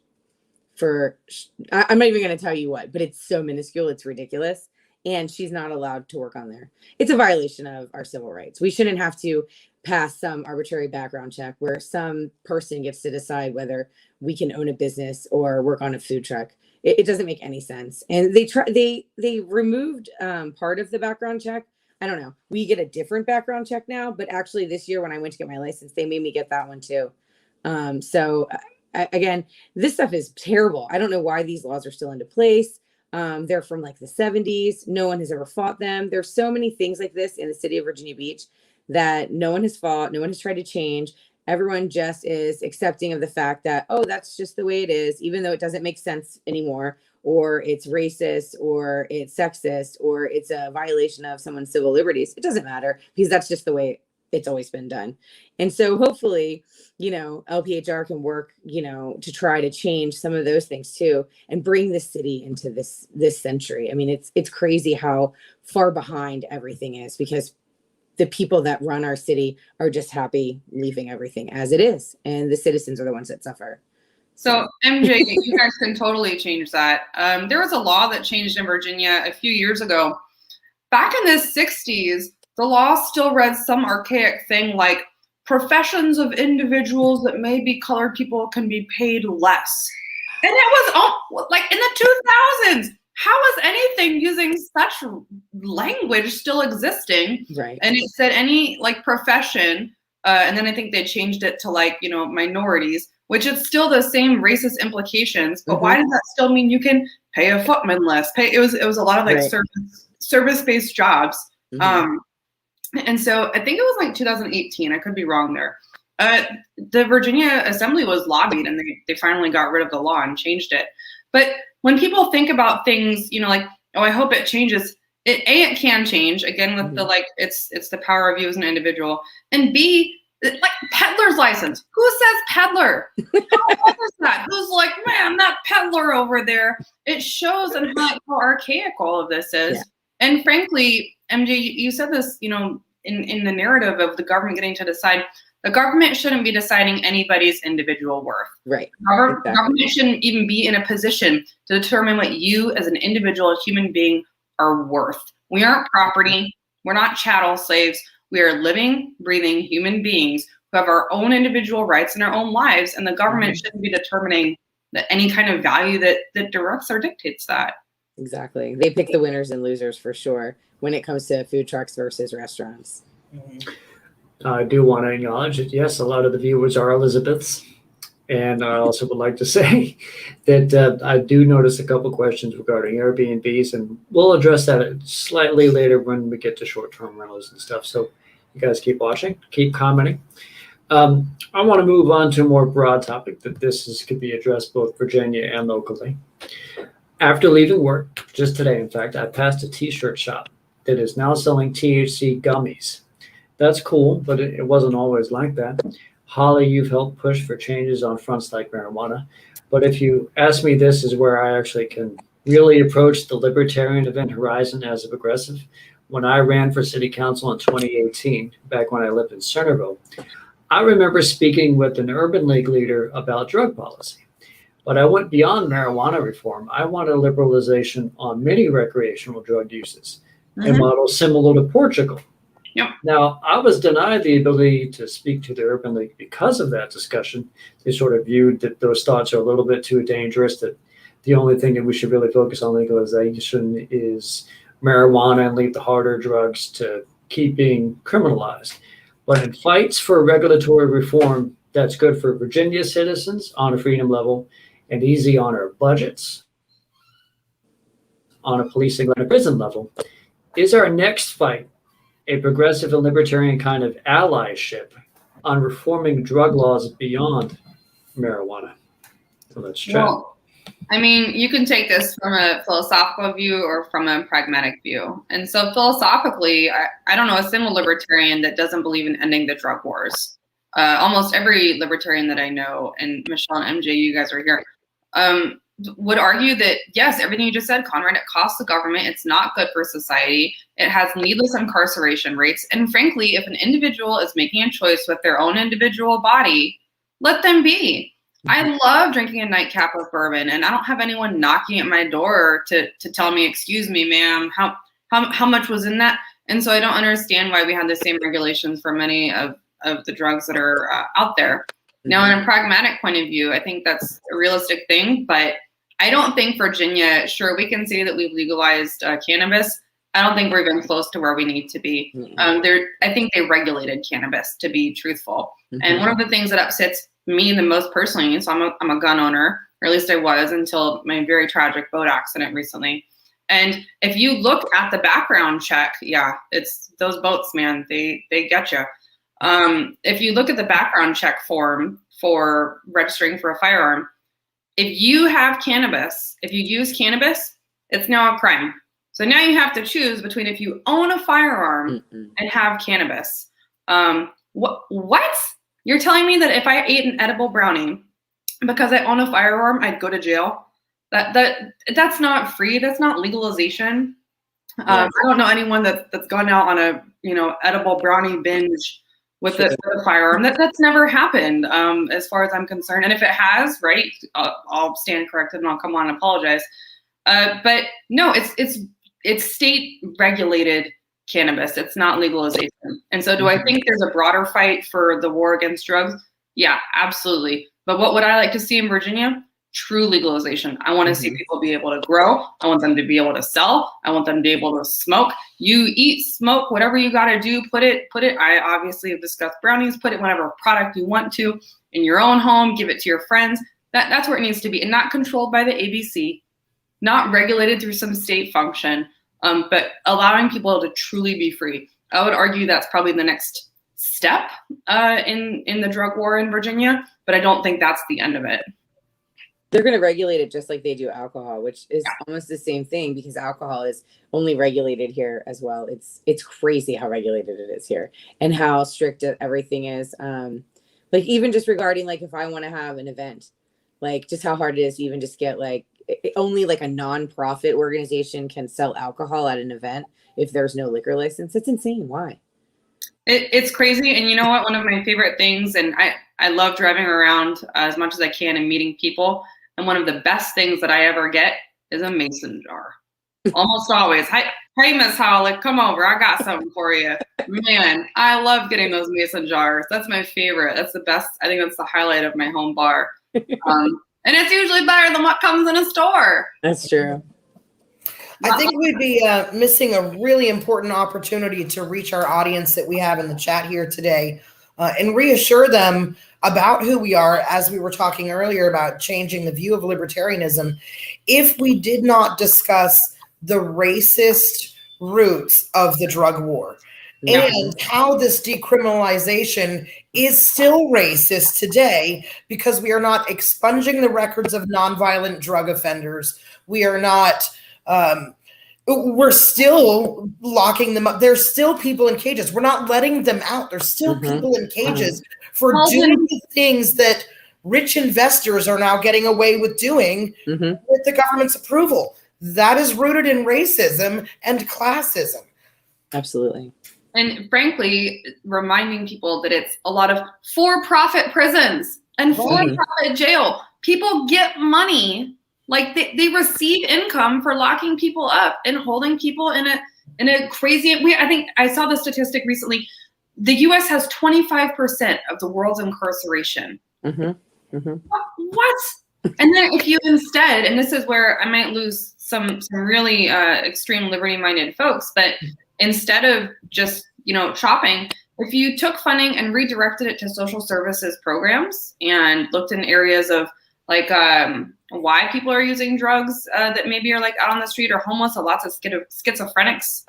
I'm not even going to tell you what, but it's so minuscule, it's ridiculous. And she's not allowed to work on there. It's a violation of our civil rights. We shouldn't have to pass some arbitrary background check where some person gets to decide whether we can own a business or work on a food truck. It doesn't make any sense. And they removed part of the background check. I don't know. We get a different background check now, but actually this year when I went to get my license, they made me get that one too. Again, this stuff is terrible. I don't know why these laws are still into place. They're from like the 70s. No one has ever fought them. There's so many things like this in the city of Virginia Beach that no one has fought. No one has tried to change. Everyone just is accepting of the fact that, oh, that's just the way it is, even though it doesn't make sense anymore, or it's racist, or it's sexist, or it's a violation of someone's civil liberties. It doesn't matter because that's just the way it's always been done. And so hopefully, you know, LPHR can work, you know, to try to change some of those things too, and bring the city into this century. I mean, it's crazy how far behind everything is because the people that run our city are just happy leaving everything as it is. And the citizens are the ones that suffer. So MJ, you guys can totally change that. There was a law that changed in Virginia a few years ago. Back in the 60s, the law still read some archaic thing like professions of individuals that may be colored people can be paid less. And it was all like in the 2000s. How is anything using such language still existing? Right. And it said any like profession, and then I think they changed it to like, you know, minorities, which is still the same racist implications. But why does that still mean you can pay a footman less? It was a lot of like service-based jobs. And so I think it was like 2018. I could be wrong there. The Virginia Assembly was lobbied and they finally got rid of the law and changed it. But when people think about things, you know, like, oh, I hope it changes. It can change again with the like, it's the power of you as an individual. And B, like peddler's license. Who says peddler? How old is that? Who's like, man, that peddler over there? It shows and how archaic all of this is. Yeah. And frankly, MJ, you said this, you know, in the narrative of the government getting to decide, the government shouldn't be deciding anybody's individual worth. Right. Government shouldn't even be in a position to determine what you as an individual human being are worth. We aren't property. We're not chattel slaves. We are living, breathing human beings who have our own individual rights and our own lives. And the government shouldn't be determining that any kind of value that directs or dictates that. Exactly. They pick the winners and losers for sure when it comes to food trucks versus restaurants. I do want to acknowledge that, yes, a lot of the viewers are Elizabeths. And I also would like to say that I do notice a couple questions regarding Airbnbs, and we'll address that slightly later when we get to short-term rentals and stuff. So you guys keep watching, keep commenting. I want to move on to a more broad topic that could be addressed both Virginia and locally. After leaving work, just today, in fact, I passed a t-shirt shop that is now selling THC gummies. That's cool, but it wasn't always like that. Holly, you've helped push for changes on fronts like marijuana. But if you ask me, this is where I actually can really approach the libertarian event horizon as a progressive. When I ran for city council in 2018, back when I lived in Centerville, I remember speaking with an urban league leader about drug policy. But I went beyond marijuana reform. I wanted liberalization on many recreational drug uses, a model similar to Portugal. Yep. Now, I was denied the ability to speak to the Urban League because of that discussion. They sort of viewed that those thoughts are a little bit too dangerous, that the only thing that we should really focus on legalization is marijuana and leave the harder drugs to keep being criminalized. But in fights for regulatory reform that's good for Virginia citizens on a freedom level and easy on our budgets, on a policing and a prison level, is our next fight a progressive and libertarian kind of allyship on reforming drug laws beyond marijuana? So let's chat. Well, I mean, you can take this from a philosophical view or from a pragmatic view. And so philosophically, I don't know a single libertarian that doesn't believe in ending the drug wars. Almost every libertarian that I know, and Michelle and MJ, you guys are here, would argue that, yes, everything you just said, Conrad, it costs the government. It's not good for society. It has needless incarceration rates. And frankly, if an individual is making a choice with their own individual body, let them be. I love drinking a nightcap of bourbon, and I don't have anyone knocking at my door to tell me, excuse me, ma'am, how much was in that? And so I don't understand why we have the same regulations for many of the drugs that are out there. Now, in a pragmatic point of view, I think that's a realistic thing, but I don't think Virginia, sure, we can say that we've legalized cannabis. I don't think we're even close to where we need to be. I think they regulated cannabis, to be truthful. And one of the things that upsets me the most personally, so I'm a gun owner, or at least I was until my very tragic boat accident recently. And if you look at the background check, yeah, it's those boats, man, they get you. If you look at the background check form for registering for a firearm, if you have cannabis, if you use cannabis, it's now a crime. So now you have to choose between if you own a firearm and have cannabis. What? You're telling me that if I ate an edible brownie because I own a firearm, I'd go to jail? That's not free. That's not legalization. I don't know anyone that's gone out on a edible brownie binge with the firearm. That's never happened, as far as I'm concerned. And if it has, right, I'll stand corrected and I'll come on and apologize. But no, it's state regulated cannabis. It's not legalization. And so do I think there's a broader fight for the war against drugs? Yeah, absolutely. But what would I like to see in Virginia? True legalization. I want to see people be able to grow. I want them to be able to sell. I want them to be able to smoke. You eat, smoke, whatever you got to do, put it. I obviously have discussed brownies, put it whatever product you want to in your own home, give it to your friends. That's where it needs to be, and not controlled by the ABC, not regulated through some state function, but allowing people to truly be free. I would argue that's probably the next step in the drug war in Virginia, but I don't think that's the end of it. They're going to regulate it just like they do alcohol, which is almost the same thing because alcohol is only regulated here as well. It's crazy how regulated it is here and how strict everything is. Like even just regarding like if I want to have an event, like just how hard it is to even just get like only like a non-profit organization can sell alcohol at an event if there's no liquor license. It's insane. Why? It's crazy. And you know what? One of my favorite things, and I love driving around as much as I can and meeting people. And one of the best things that I ever get is a mason jar. Almost always. Hey, Miss Howlett, come over. I got something for you. Man, I love getting those mason jars. That's my favorite. That's the best. I think that's the highlight of my home bar. And it's usually better than what comes in a store. That's true. I think we'd be missing a really important opportunity to reach our audience that we have in the chat here today and reassure them about who we are, as we were talking earlier about changing the view of libertarianism. If we did not discuss the racist roots of the drug war and how this decriminalization is still racist today because we are not expunging the records of nonviolent drug offenders. We are not we're still locking them up. There's still people in cages. We're not letting them out. There's still people in cages for doing the things that rich investors are now getting away with doing with the government's approval. That is rooted in racism and classism. Absolutely. And frankly, reminding people that it's a lot of for-profit prisons and for-profit jail. People get money. Like they receive income for locking people up and holding people in a crazy way. I think I saw the statistic recently. The U.S. has 25% of the world's incarceration. What? And then if you instead, and this is where I might lose some really extreme liberty-minded folks, but instead of just, chopping, if you took funding and redirected it to social services programs and looked in areas of like why people are using drugs that maybe are like out on the street or homeless, so lots of schizophrenics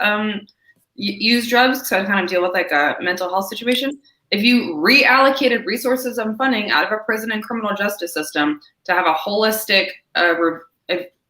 use drugs to kind of deal with like a mental health situation. If you reallocated resources and funding out of a prison and criminal justice system to have a holistic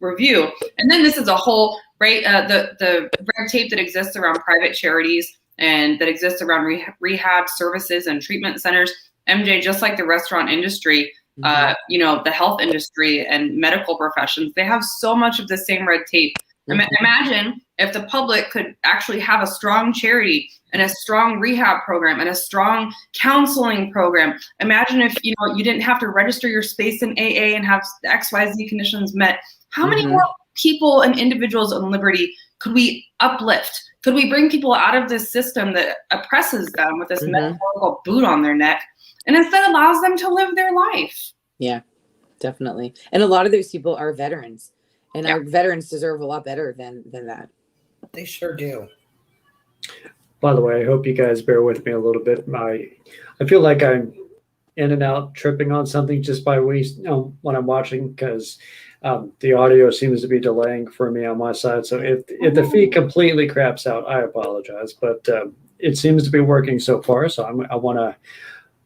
review, and then this is a whole, right, the red tape that exists around private charities and that exists around rehab services and treatment centers. MJ, just like the restaurant industry, the health industry and medical professions, they have so much of the same red tape. Imagine if the public could actually have a strong charity and a strong rehab program and a strong counseling program. Imagine if you didn't have to register your space in AA and have the XYZ conditions met. How many more people and individuals in liberty could we uplift? Could we bring people out of this system that oppresses them with this metaphorical boot on their neck and instead allows them to live their life? Yeah, definitely. And a lot of those people are veterans. And our veterans deserve a lot better than that. They sure do. By the way, I hope you guys bear with me a little bit. I feel like I'm in and out tripping on something just by when I'm watching, because the audio seems to be delaying for me on my side. So if the feed completely craps out, I apologize. But it seems to be working so far. So I want to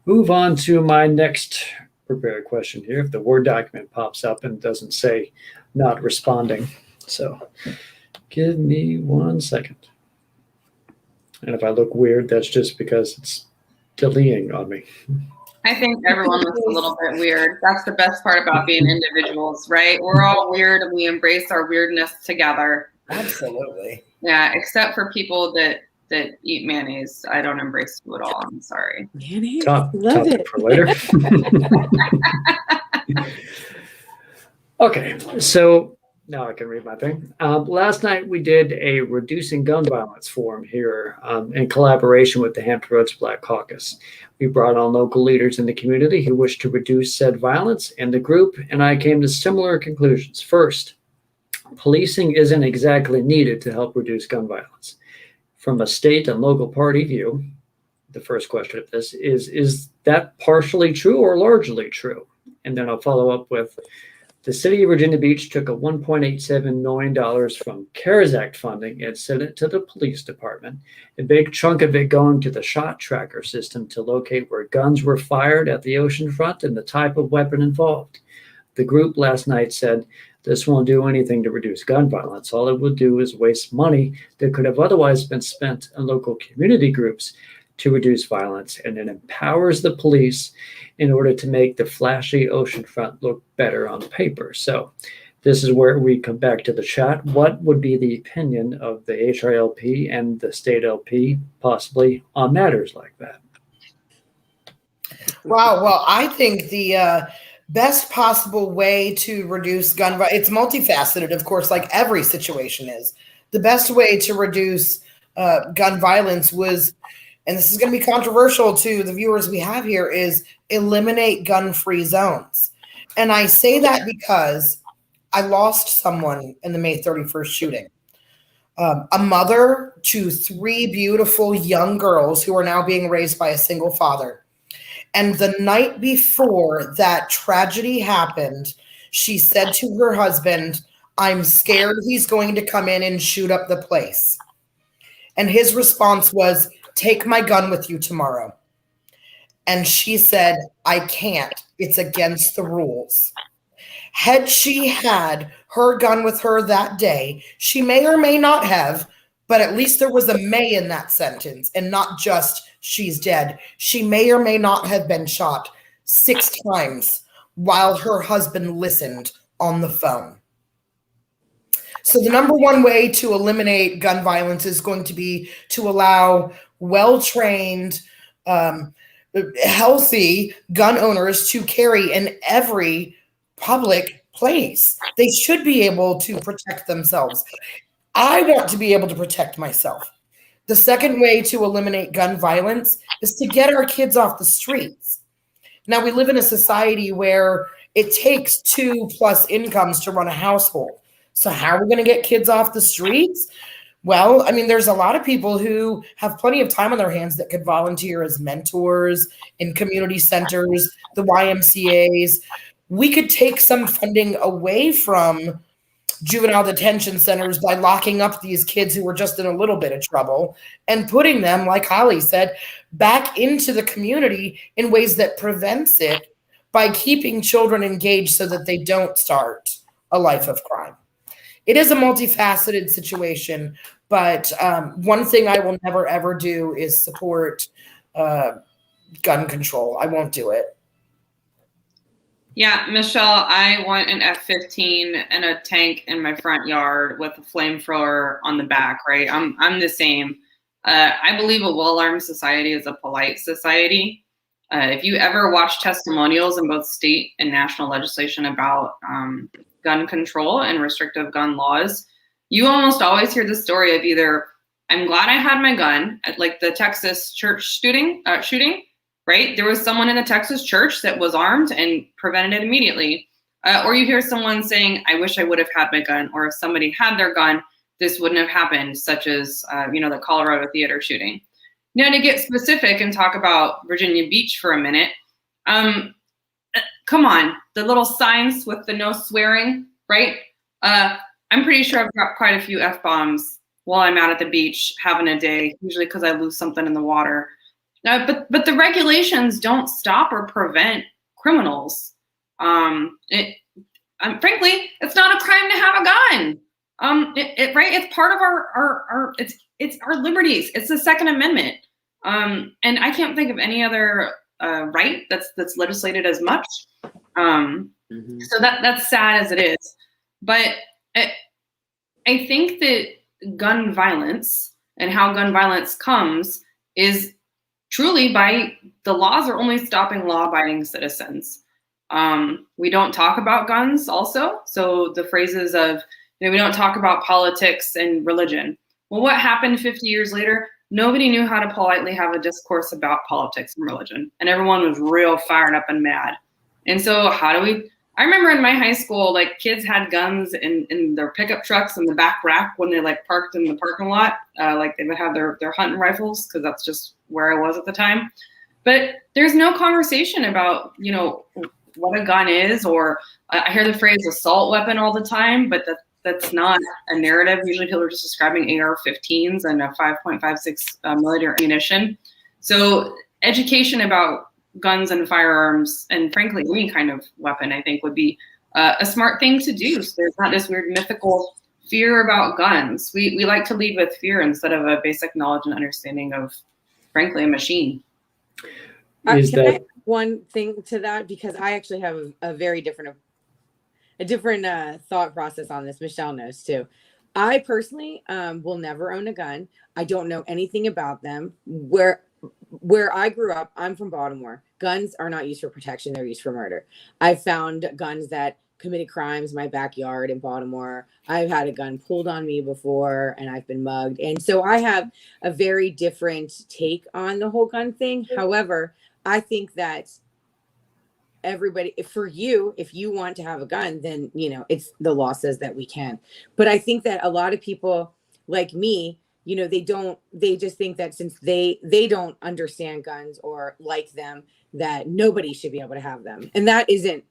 move on to my next prepared question here. If the Word document pops up and doesn't say not responding. So give me 1 second. And if I look weird, that's just because it's deleting on me. I think everyone looks a little bit weird. That's the best part about being individuals, right? We're all weird and we embrace our weirdness together. Absolutely. Yeah, except for people that eat mayonnaise. I don't embrace you at all. I'm sorry. Mayonnaise? Love it. For later. Okay, so now I can read my thing. Last night we did a Reducing Gun Violence forum here in collaboration with the Hampton Roads Black Caucus. We brought on local leaders in the community who wished to reduce said violence, and the group and I came to similar conclusions. First, policing isn't exactly needed to help reduce gun violence. From a state and local party view, the first question of this is that partially true or largely true? And then I'll follow up with, the city of Virginia Beach took a $1.87 million from CARES Act funding and sent it to the police department, a big chunk of it going to the shot tracker system to locate where guns were fired at the oceanfront and the type of weapon involved. The group last night said this won't do anything to reduce gun violence. All it would do is waste money that could have otherwise been spent on local community groups to reduce violence, and it empowers the police in order to make the flashy oceanfront look better on paper. So this is where we come back to the chat. What would be the opinion of the HRLP and the state LP possibly on matters like that? Wow. Well, I think the best possible way to reduce gun violence, it's multifaceted, of course, like every situation is. The best way to reduce gun violence was, and this is going to be controversial to the viewers we have here, is eliminate gun-free zones. And I say that because I lost someone in the May 31st shooting. A mother to 3 beautiful young girls who are now being raised by a single father. And the night before that tragedy happened, she said to her husband, "I'm scared he's going to come in and shoot up the place." And his response was, "Take my gun with you tomorrow." And she said, "I can't. It's against the rules." Had she had her gun with her that day, she may or may not have, but at least there was a may in that sentence and not just she's dead. She may or may not have been shot 6 times while her husband listened on the phone. So the number one way to eliminate gun violence is going to be to allow well-trained, healthy gun owners to carry in every public place. They should be able to protect themselves. I want to be able to protect myself. The second way to eliminate gun violence is to get our kids off the streets. Now we live in a society where it takes 2+ incomes to run a household. So how are we going to get kids off the streets? Well, I mean, there's a lot of people who have plenty of time on their hands that could volunteer as mentors in community centers, the YMCAs. We could take some funding away from juvenile detention centers by locking up these kids who were just in a little bit of trouble and putting them, like Holly said, back into the community in ways that prevents it by keeping children engaged so that they don't start a life of crime. It is a multifaceted situation, but one thing I will never, ever do is support gun control. I won't do it. Yeah, Michelle, I want an F-15 and a tank in my front yard with a flamethrower on the back, right? I'm the same. I believe a well-armed society is a polite society. If you ever watch testimonials in both state and national legislation about gun control and restrictive gun laws, you almost always hear the story of either, I'm glad I had my gun, at like the Texas church shooting, right? There was someone in the Texas church that was armed and prevented it immediately. Or you hear someone saying, I wish I would have had my gun, or if somebody had their gun, this wouldn't have happened, such as, the Colorado theater shooting. Now, to get specific and talk about Virginia Beach for a minute, come on, the little signs with the no swearing, right? I'm pretty sure I've got quite a few F-bombs while I'm out at the beach having a day, usually because I lose something in the water. But the regulations don't stop or prevent criminals. Frankly, it's not a crime to have a gun. Right? It's part of our it's our liberties. It's the Second Amendment. And I can't think of any other right that's legislated as much. So that's sad as it is. But I think that gun violence and how gun violence comes is truly by the laws are only stopping law-abiding citizens. We don't talk about guns also. So the phrases of, we don't talk about politics and religion. Well, what happened 50 years later? Nobody knew how to politely have a discourse about politics and religion. And everyone was real fired up and mad. And so I remember in my high school, like kids had guns in their pickup trucks in the back rack when they like parked in the parking lot. Like they would have their hunting rifles because that's just where I was at the time. But there's no conversation about, what a gun is, or I hear the phrase assault weapon all the time, but that's not a narrative. Usually people are just describing AR-15s and a 5.56 millimeter ammunition. So education about guns and firearms, and frankly, any kind of weapon, I think would be a smart thing to do. So there's not this weird mythical fear about guns. We like to lead with fear instead of a basic knowledge and understanding of, frankly, a machine. Can I add one thing to that? Because I actually have a very different thought process on this. Michelle knows too. I personally will never own a gun. I don't know anything about them. Where I grew up, I'm from Baltimore. Guns are not used for protection. They're used for murder. I've found guns that committed crimes in my backyard in Baltimore. I've had a gun pulled on me before and I've been mugged. And so I have a very different take on the whole gun thing. However, I think that everybody, if you want to have a gun, then, it's the law says that we can. But I think that a lot of people like me, they just think that since they don't understand guns or like them, that nobody should be able to have them. And that isn't,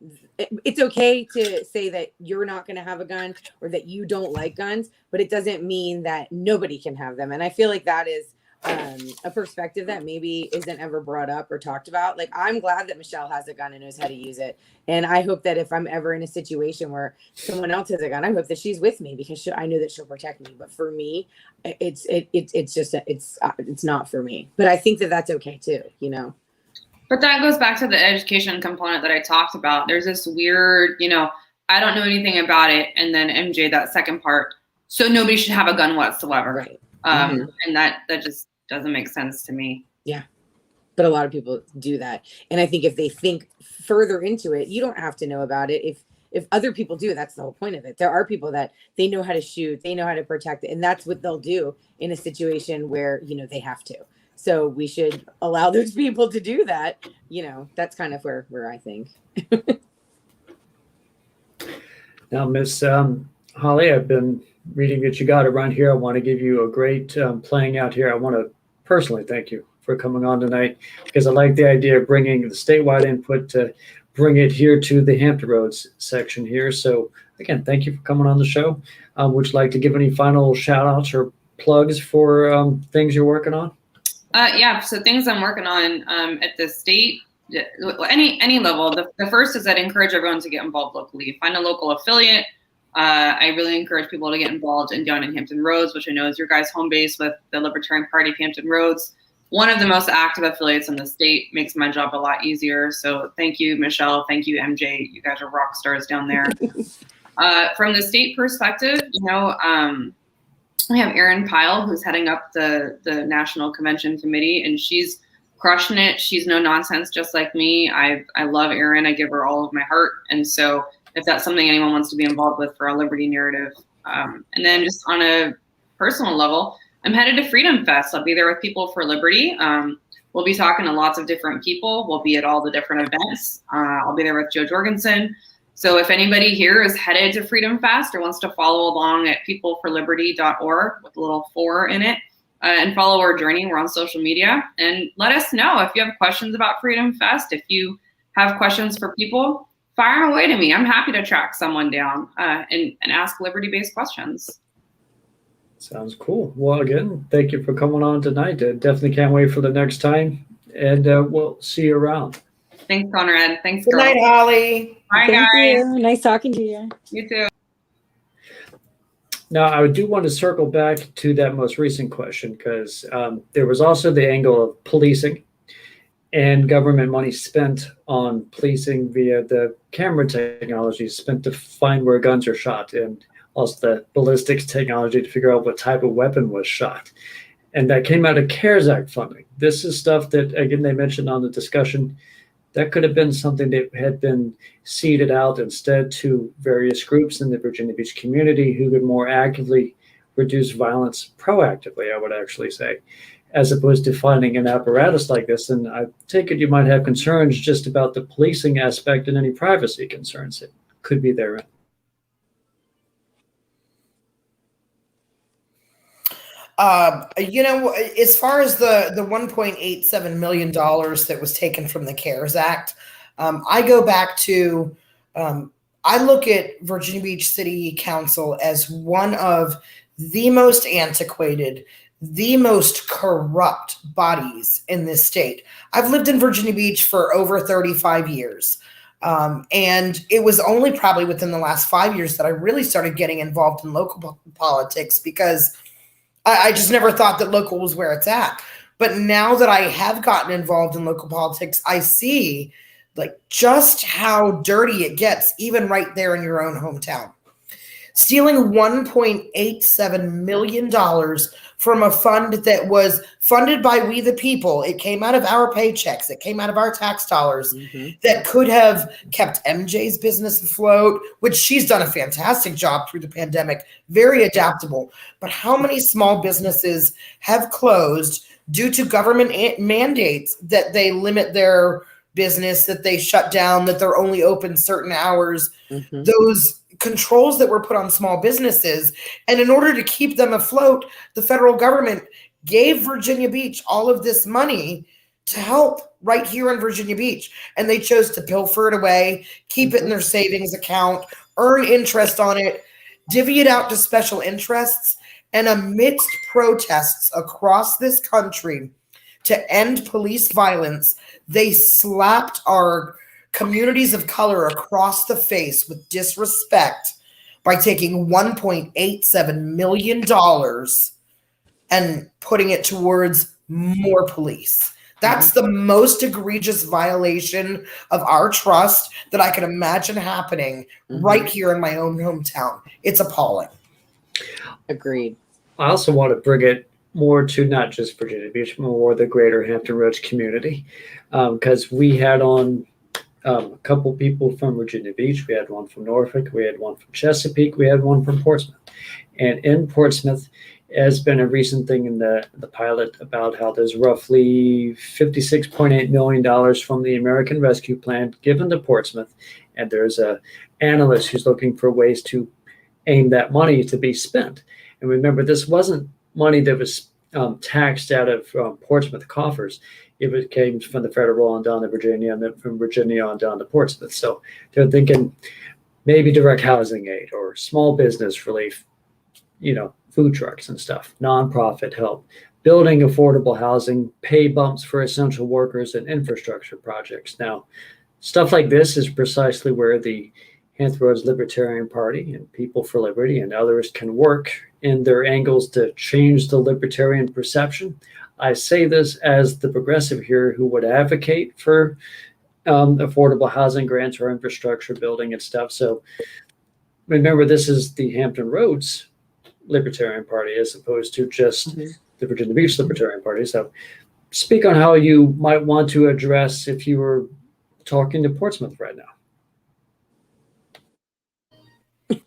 it's okay to say that you're not going to have a gun or that you don't like guns, but it doesn't mean that nobody can have them. And I feel like that is a perspective that maybe isn't ever brought up or talked about. Like, I'm glad that Michelle has a gun and knows how to use it. And I hope that if I'm ever in a situation where someone else has a gun, I hope that she's with me because I know that she'll protect me. But for me, it's not for me. But I think that that's okay too, But that goes back to the education component that I talked about. There's this weird, I don't know anything about it. And then MJ, that second part. So nobody should have a gun whatsoever. Right. And that just doesn't make sense to me. Yeah. But a lot of people do that. And I think if they think further into it, you don't have to know about it. If other people do, that's the whole point of it. There are people that they know how to shoot, they know how to protect it. And that's what they'll do in a situation where, they have to. So we should allow those people to do that. That's kind of where I think. Now, Miss Holly, I've been reading that you got around here. I want to give you a great playing out here. I want to personally thank you for coming on tonight, because I like the idea of bringing the statewide input to bring it here to the Hampton Roads section here. So again, thank you for coming on the show. Would you like to give any final shout outs or plugs for things you're working on? Yeah, so things I'm working on at the state, any level. The first is that I encourage everyone to get involved locally. Find a local affiliate. I really encourage people to get involved down in Hampton Roads, which I know is your guys' home base with the Libertarian Party of Hampton Roads. One of the most active affiliates in the state, makes my job a lot easier. So thank you, Michelle. Thank you, MJ. You guys are rock stars down there. From the state perspective, we have Erin Pyle, who's heading up the National Convention Committee, and she's crushing it. She's no nonsense, just like me. I love Erin. I give her all of my heart. And so if that's something anyone wants to be involved with for a Liberty narrative. And then just on a personal level, I'm headed to Freedom Fest. I'll be there with People for Liberty. We'll be talking to lots of different people. We'll be at all the different events. I'll be there with Joe Jorgensen. So if anybody here is headed to Freedom Fest or wants to follow along at peopleforliberty.org with a little 4 in it, and follow our journey, we're on social media. And let us know if you have questions about Freedom Fest. If you have questions for people, fire them away to me. I'm happy to track someone down and ask Liberty-based questions. Sounds cool. Well, again, thank you for coming on tonight. Definitely can't wait for the next time. And we'll see you around. Thanks, Conrad. Thanks, Good girl. night, Holly. Bye, Thank guys. you. Nice talking to you. You too. Now, I do want to circle back to that most recent question, because there was also the angle of policing and government money spent on policing via the camera technology spent to find where guns are shot, and also the ballistics technology to figure out what type of weapon was shot. And that came out of CARES Act funding. This is stuff that, again, they mentioned on the discussion, that could have been something that had been seeded out instead to various groups in the Virginia Beach community who could more actively reduce violence proactively, I would actually say, as opposed to finding an apparatus like this. And I take it you might have concerns just about the policing aspect and any privacy concerns that could be therein. As far as the $1.87 million that was taken from the CARES Act, I go back to, I look at Virginia Beach City Council as one of the most antiquated, the most corrupt bodies in this state. I've lived in Virginia Beach for over 35 years. And it was only probably within the last 5 years that I really started getting involved in local politics, because I just never thought that local was where it's at. But now that I have gotten involved in local politics, I see just how dirty it gets, even right there in your own hometown. Stealing $1.87 million from a fund that was funded by we the people. It came out of our paychecks. It came out of our tax dollars, that could have kept MJ's business afloat, which she's done a fantastic job through the pandemic, very adaptable. But how many small businesses have closed due to government mandates that they limit their business, that they shut down, that they're only open certain hours? Those controls that were put on small businesses. And in order to keep them afloat, the federal government gave Virginia Beach all of this money to help right here in Virginia Beach. And they chose to pilfer it away, keep it in their savings account, earn interest on it, divvy it out to special interests. And amidst protests across this country to end police violence, they slapped our communities of color across the face with disrespect by taking $1.87 million and putting it towards more police. That's the most egregious violation of our trust that I can imagine happening right here in my own hometown. It's appalling. Agreed. I also want to bring it more to not just Virginia Beach, but more the greater Hampton Roads community, because we had on a couple people from Virginia Beach. We had one from Norfolk. We had one from Chesapeake. We had one from Portsmouth. And in Portsmouth, has been a recent thing in the pilot about how there's roughly $56.8 million from the American Rescue Plan given to Portsmouth. And there's a analyst who's looking for ways to aim that money to be spent. And remember, this wasn't money that was taxed out of Portsmouth coffers. It came from the federal on down to Virginia, and then from Virginia on down to Portsmouth. So they're thinking maybe direct housing aid or small business relief, food trucks and stuff, nonprofit help, building affordable housing, pay bumps for essential workers, and infrastructure projects. Now, stuff like this is precisely where the Hampton Roads Libertarian Party and People for Liberty and others can work in their angles to change the libertarian perception. I say this as the progressive here who would advocate for affordable housing grants or infrastructure building and stuff. So remember, this is the Hampton Roads Libertarian Party as opposed to just the Virginia Beach Libertarian Party. So speak on how you might want to address if you were talking to Portsmouth right now.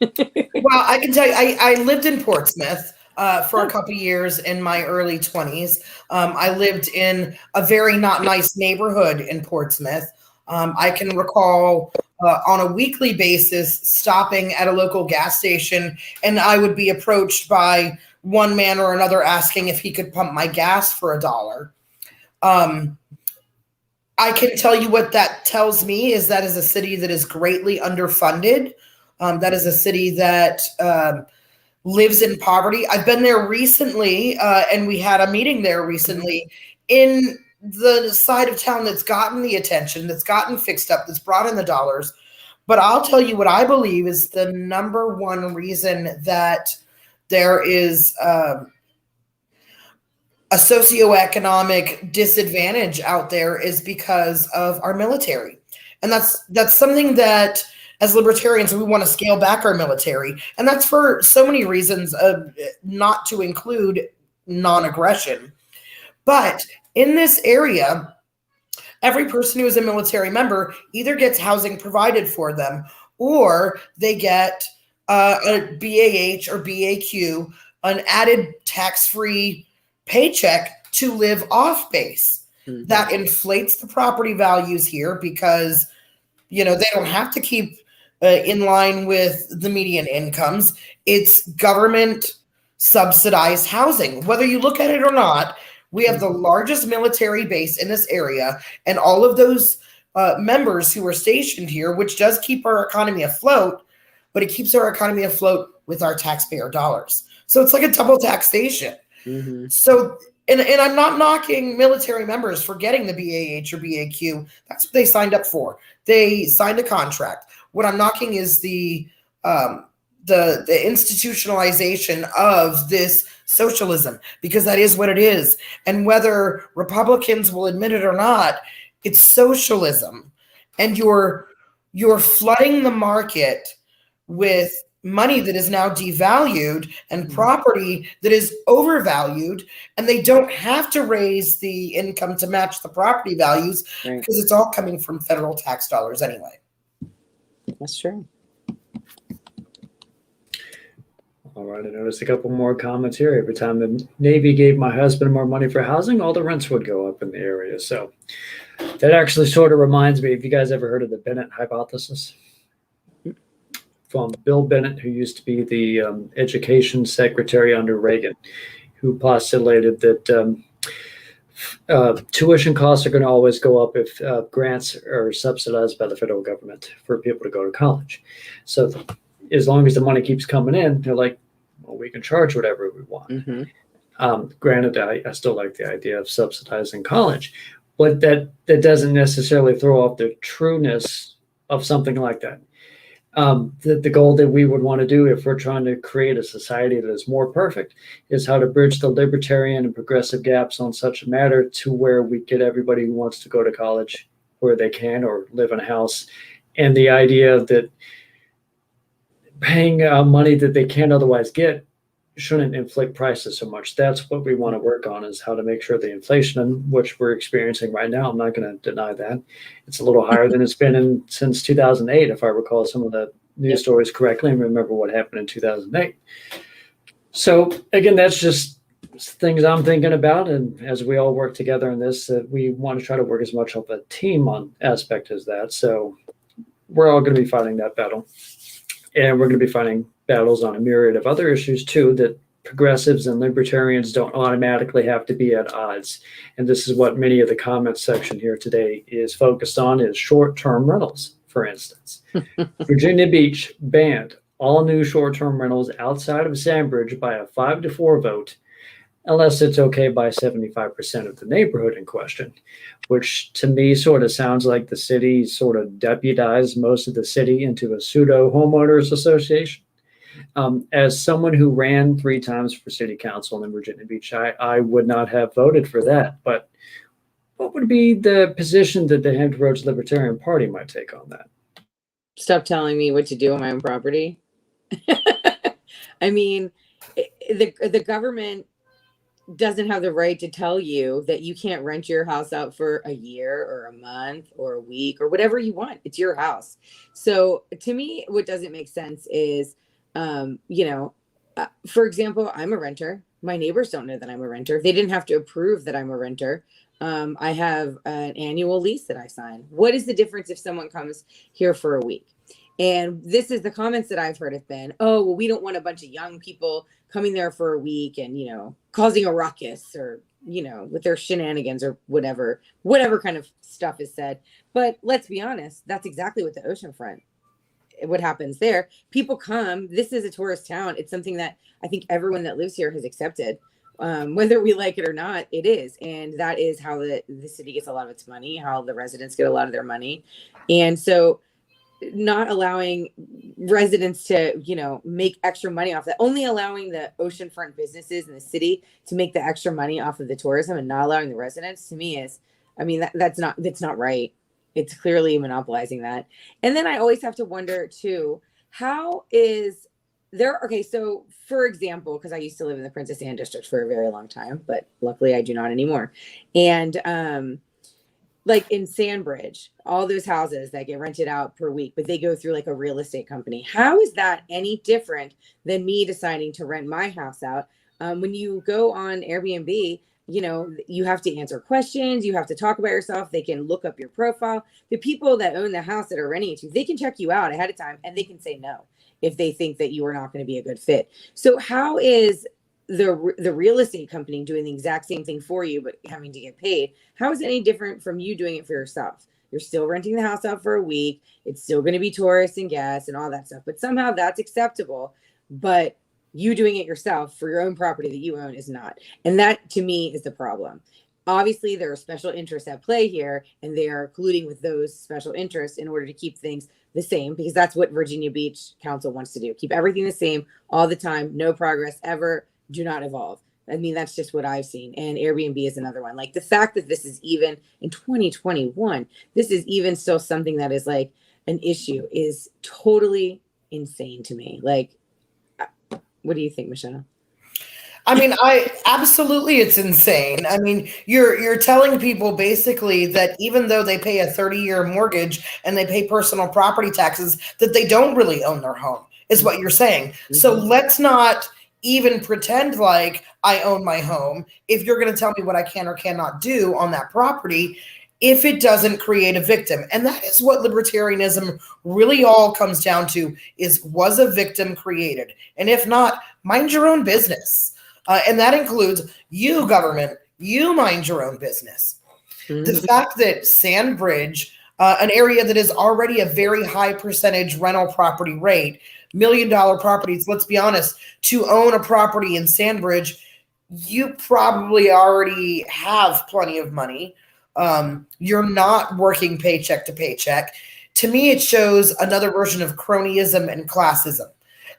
Well, I can tell you, I lived in Portsmouth for a couple years in my early 20s. I lived in a very not nice neighborhood in Portsmouth. I can recall on a weekly basis stopping at a local gas station, and I would be approached by one man or another asking if he could pump my gas for $1. I can tell you what that tells me is that is a city that is greatly underfunded. That is a city that lives in poverty. I've been there recently, and we had a meeting there recently in the side of town that's gotten the attention, that's gotten fixed up, that's brought in the dollars. But I'll tell you what I believe is the number one reason that there is a socioeconomic disadvantage out there is because of our military. And that's something that as libertarians, we want to scale back our military. And that's for so many reasons, not to include non-aggression. But in this area, every person who is a military member either gets housing provided for them or they get a BAH or BAQ, an added tax-free paycheck to live off base. Mm-hmm. That inflates the property values here because, they don't have to keep in line with the median incomes. It's government subsidized housing. Whether you look at it or not, we have the largest military base in this area, and all of those members who are stationed here, which does keep our economy afloat, but it keeps our economy afloat with our taxpayer dollars. So it's like a double taxation. Mm-hmm. So, and I'm not knocking military members for getting the BAH or BAQ. That's what they signed up for. They signed a contract. What I'm knocking is the institutionalization of this socialism, because that is what it is. And whether Republicans will admit it or not, it's socialism. And you're flooding the market with money that is now devalued and property that is overvalued, and they don't have to raise the income to match the property values because it's all coming from federal tax dollars anyway. That's true. All right, I noticed a couple more comments here. Every time the Navy gave my husband more money for housing, all the rents would go up in the area. So that actually sort of reminds me, have you guys ever heard of the Bennett hypothesis? From Bill Bennett, who used to be the education secretary under Reagan, who postulated that tuition costs are going to always go up if grants are subsidized by the federal government for people to go to college. So as long as the money keeps coming in, they're like, well, we can charge whatever we want. Mm-hmm. Granted, I still like the idea of subsidizing college, but that doesn't necessarily throw off the trueness of something like that. The goal that we would want to do if we're trying to create a society that is more perfect is how to bridge the libertarian and progressive gaps on such a matter to where we get everybody who wants to go to college where they can or live in a house. And the idea that paying money that they can't otherwise get shouldn't inflict prices so much. That's what we want to work on, is how to make sure the inflation, which we're experiencing right now, I'm not going to deny that, it's a little higher than it's been since 2008, if I recall some of the news stories correctly and remember what happened in 2008. So again, that's just things I'm thinking about. And as we all work together in this, we want to try to work as much of a team on aspect as that. So we're all going to be fighting that battle. And we're going to be fighting battles on a myriad of other issues too, that progressives and libertarians don't automatically have to be at odds. And this is what many of the comments section here today is focused on, is short-term rentals, for instance. Virginia Beach banned all new short-term rentals outside of Sandbridge by a 5-4 vote, unless it's okay by 75% of the neighborhood in question, which to me sort of sounds like the city sort of deputized most of the city into a pseudo homeowners association. As someone who ran 3 times for city council in Virginia Beach, I would not have voted for that. But what would be the position that the Hampton Roads Libertarian Party might take on that? Stop telling me what to do on my own property. I mean, the government doesn't have the right to tell you that you can't rent your house out for a year or a month or a week or whatever you want. It's your house. So to me, what doesn't make sense is, for example, I'm a renter. My neighbors don't know that I'm a renter. They didn't have to approve that I'm a renter. I have an annual lease that I sign. What is the difference if someone comes here for a week? And this is the comments that I've heard have been, oh, well, we don't want a bunch of young people coming there for a week and, causing a ruckus or, with their shenanigans or whatever kind of stuff is said. But let's be honest, that's exactly what the oceanfront, what happens there. People come, this is a tourist town. It's something that I think everyone that lives here has accepted. Whether we like it or not, it is. And that is how the city gets a lot of its money, how the residents get a lot of their money. And so not allowing residents to, make extra money off that, only allowing the oceanfront businesses in the city to make the extra money off of the tourism and not allowing the residents, to me is, that's not right. It's clearly monopolizing that. And then I always have to wonder too, how is there, okay, so for example, because I used to live in the Princess Anne district for a very long time, but luckily I do not anymore. And like in Sandbridge, all those houses that get rented out per week, but they go through like a real estate company. How is that any different than me deciding to rent my house out? When you go on Airbnb, you have to answer questions. You have to talk about yourself. They can look up your profile. The people that own the house that are renting it to, they can check you out ahead of time and they can say no if they think that you are not going to be a good fit. So how is the real estate company doing the exact same thing for you, but having to get paid? How is it any different from you doing it for yourself? You're still renting the house out for a week. It's still going to be tourists and guests and all that stuff, but somehow that's acceptable. But you doing it yourself for your own property that you own is not. And that to me is the problem. Obviously, there are special interests at play here, and they are colluding with those special interests in order to keep things the same, because that's what Virginia Beach Council wants to do. Keep everything the same all the time, no progress ever, do not evolve. That's just what I've seen. And Airbnb is another one. Like the fact that this is even in 2021, this is even still something that is like an issue is totally insane to me. Like, what do you think, Michelle? It's insane. You're telling people basically that even though they pay a 30-year mortgage and they pay personal property taxes, that they don't really own their home, is what you're saying. Mm-hmm. So let's not even pretend like I own my home if you're going to tell me what I can or cannot do on that property if it doesn't create a victim. And that is what libertarianism really all comes down to, is was a victim created? And if not, mind your own business. And that includes you, government, you mind your own business. Mm-hmm. The fact that Sandbridge, an area that is already a very high percentage rental property rate, $1 million properties, let's be honest, to own a property in Sandbridge, you probably already have plenty of money. You're not working paycheck to paycheck. To me, it shows another version of cronyism and classism,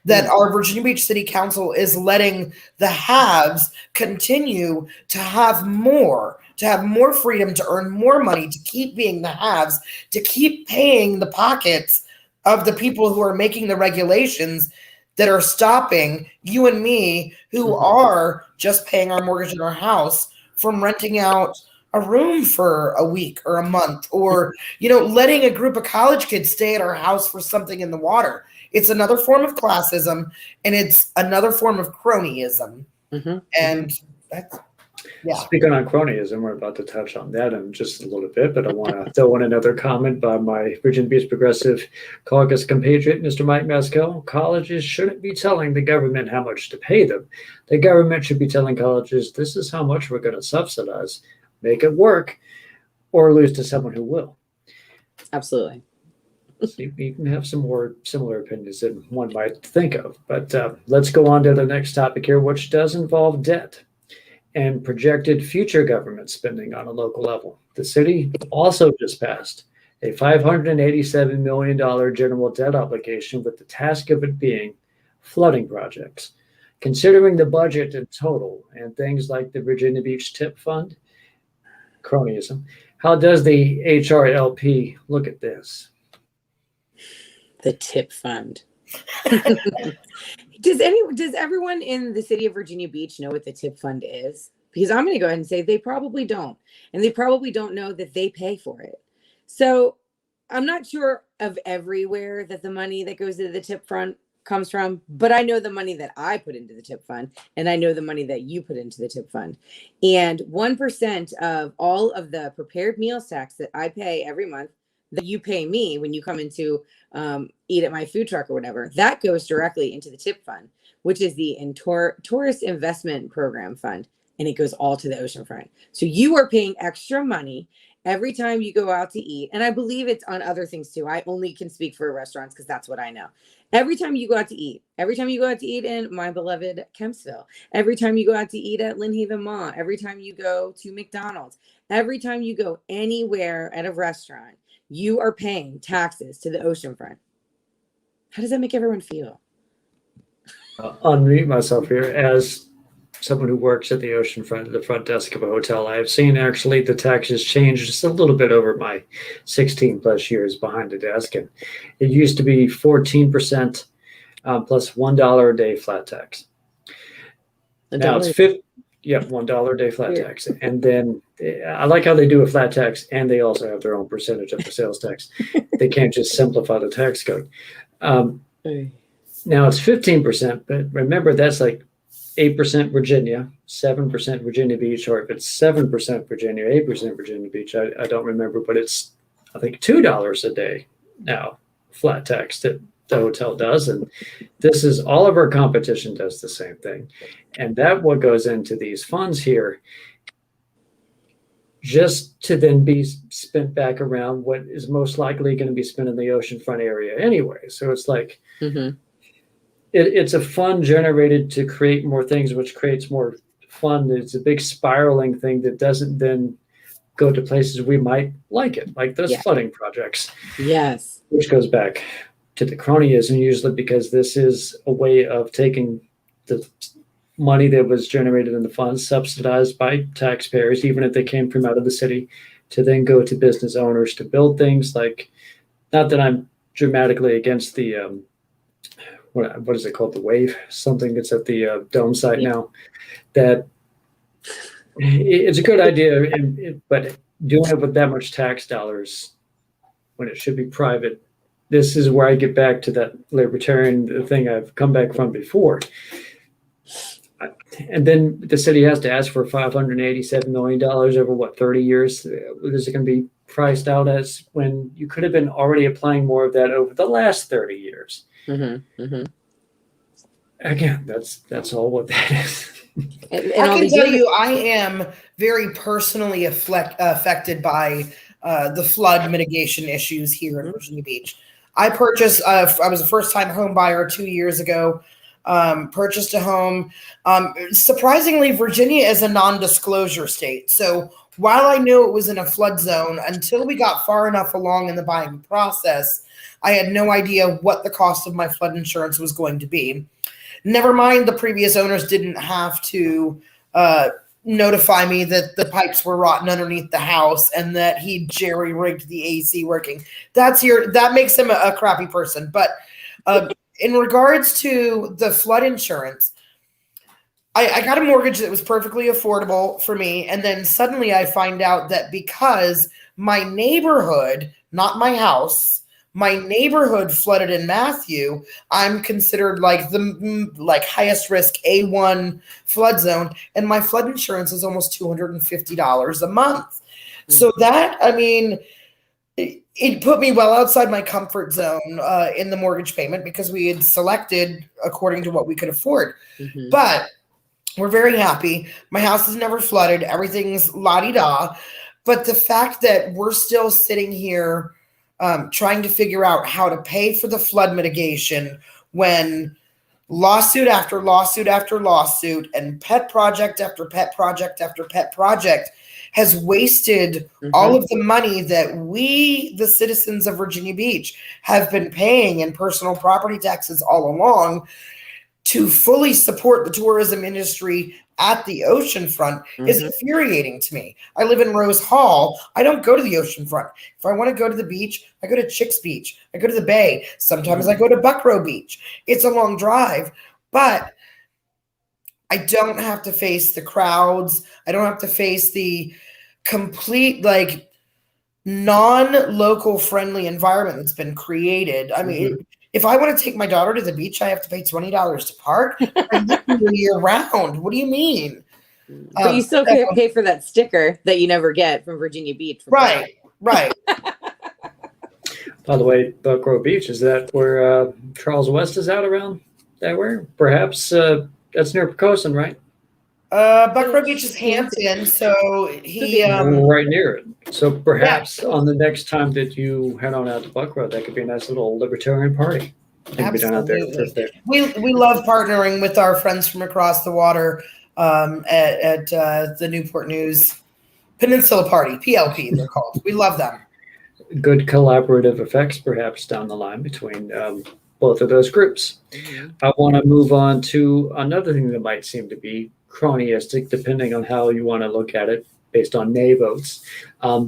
that our Virginia Beach City Council is letting the haves continue to have more freedom to earn more money, to keep being the haves, to keep paying the pockets of the people who are making the regulations that are stopping you and me, who are just paying our mortgage in our house, from renting out a room for a week or a month, or, letting a group of college kids stay at our house for something in the water. It's another form of classism, and it's another form of cronyism. And that's, yeah. Speaking on cronyism, we're about to touch on that in just a little bit, but I want to throw in another comment by my Virginia Beach Progressive Caucus compatriot, Mr. Mike Maskel. Colleges shouldn't be telling the government how much to pay them. The government should be telling colleges, this is how much we're going to subsidize. Make it work, or lose to someone who will. Absolutely. So you can have some more similar opinions than one might think of. But let's go on to the next topic here, which does involve debt and projected future government spending on a local level. The city also just passed a $587 million general debt obligation, with the task of it being flooding projects. Considering the budget in total and things like the Virginia Beach Tip Fund, cronyism, how does the HRLP look at this? The tip fund. Does everyone in the city of Virginia Beach know what the tip fund is? Because I'm going to go ahead and say they probably don't. And they probably don't know that they pay for it. So I'm not sure of everywhere that the money that goes into the tip fund comes from, but I know the money that I put into the tip fund, and I know the money that you put into the tip fund. And 1% of all of the prepared meals tax that I pay every month, that you pay me when you come into eat at my food truck or whatever, that goes directly into the tip fund, which is the Tourist Investment Program Fund, and it goes all to the oceanfront. So you are paying extra money every time you go out to eat, and I believe it's on other things too. I only can speak for restaurants because that's what I know. Every time you go out to eat, in my beloved Kempsville, every time you go out to eat at Lynn Haven Mall, every time you go to McDonald's, every time you go anywhere at a restaurant, you are paying taxes to the oceanfront. How does that make everyone feel? Unmute myself here. As someone who works at the oceanfront, the front desk of a hotel, I have seen actually the taxes change just a little bit over my 16 plus years behind the desk. And it used to be 14% plus $1 a day flat tax. Now it's $1 a day flat tax. And then I like how they do a flat tax, and they also have their own percentage of the sales tax. They can't just simplify the tax code. Now it's 15%, but remember that's like 8% Virginia, 7% Virginia Beach, or if it's 7% Virginia, 8% Virginia Beach, I don't remember, but it's, I think, $2 a day now, flat tax that the hotel does. And this is all of our competition does the same thing. And that what goes into these funds here, just to then be spent back around what is most likely going to be spent in the oceanfront area anyway. So it's like, it's a fund generated to create more things, which creates more fun. It's a big spiraling thing that doesn't then go to places we might like it, like those flooding projects. Yes. Which goes back to the cronyism, usually because this is a way of taking the money that was generated in the funds, subsidized by taxpayers, even if they came from out of the city, to then go to business owners to build things like, not that I'm dramatically against the, what is it called? The Wave, something that's at the Dome site now, that it's a good idea, but doing it with that much tax dollars when it should be private, this is where I get back to that libertarian thing I've come back from before. And then the city has to ask for $587 million over 30 years? Is it going to be priced out as when you could have been already applying more of that over the last 30 years? Again, that's all what that is. And I can tell you, I am very personally affected by the flood mitigation issues here in Virginia Beach. I purchased, I was a first-time home buyer 2 years ago, purchased a home. Surprisingly, Virginia is a non-disclosure state. So while I knew it was in a flood zone, until we got far enough along in the buying process, I had no idea what the cost of my flood insurance was going to be. Never mind, the previous owners didn't have to notify me that the pipes were rotten underneath the house and that he jerry-rigged the AC working. That makes him a crappy person. But in regards to the flood insurance, I got a mortgage that was perfectly affordable for me. And then suddenly I find out that because my neighborhood, not my house, my neighborhood flooded in Matthew, I'm considered like the highest risk A1 flood zone, and my flood insurance is almost $250 a month. So that, I mean, it put me well outside my comfort zone in the mortgage payment because we had selected according to what we could afford. Mhm. But we're very happy. My house has never flooded. Everything's la-di-da. But the fact that we're still sitting here trying to figure out how to pay for the flood mitigation when lawsuit after lawsuit after lawsuit and pet project after pet project after pet project has wasted all of the money that we, the citizens of Virginia Beach, have been paying in personal property taxes all along to fully support the tourism industry at the oceanfront is infuriating to me. I live in Rose Hall. I don't go to the oceanfront. If I want to go to the beach, I go to Chicks Beach. I go to the bay. Sometimes I go to Buckrow Beach. It's a long drive, but I don't have to face the crowds. I don't have to face the complete, like, non-local friendly environment that's been created. I mean, if I want to take my daughter to the beach, I have to pay $20 to park. I'm literally year round. What do you mean? But you still pay for that sticker that you never get from Virginia Beach. Right. By the way, Buckrow Beach, is that where Charles West is out around that way? Perhaps that's near Pocosin, right? Buckrow Beach is Hampton, so he right near it. So perhaps on the next time that you head on out to Buckrow, that could be a nice little libertarian party. Absolutely. We love partnering with our friends from across the water at the Newport News Peninsula Party, PLP they're called. We love them. Good collaborative effects perhaps down the line between both of those groups. I want to move on to another thing that might seem to be cronyistic, depending on how you want to look at it based on nay votes.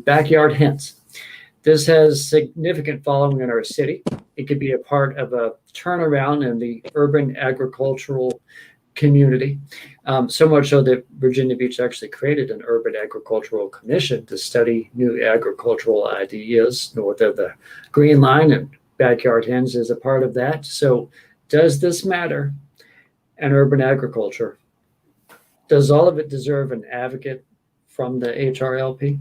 Backyard hens. This has significant following in our city. It could be a part of a turnaround in the urban agricultural community. So much so that Virginia Beach actually created an urban agricultural commission to study new agricultural ideas north of the Green Line, and backyard hens is a part of that. So does this matter in urban agriculture? Does all of it deserve an advocate from the HRLP?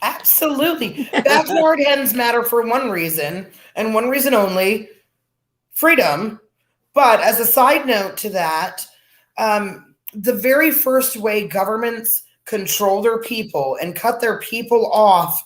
Absolutely. Backyard hens matter for one reason, and one reason only: freedom. But as a side note to that, the very first way governments control their people and cut their people off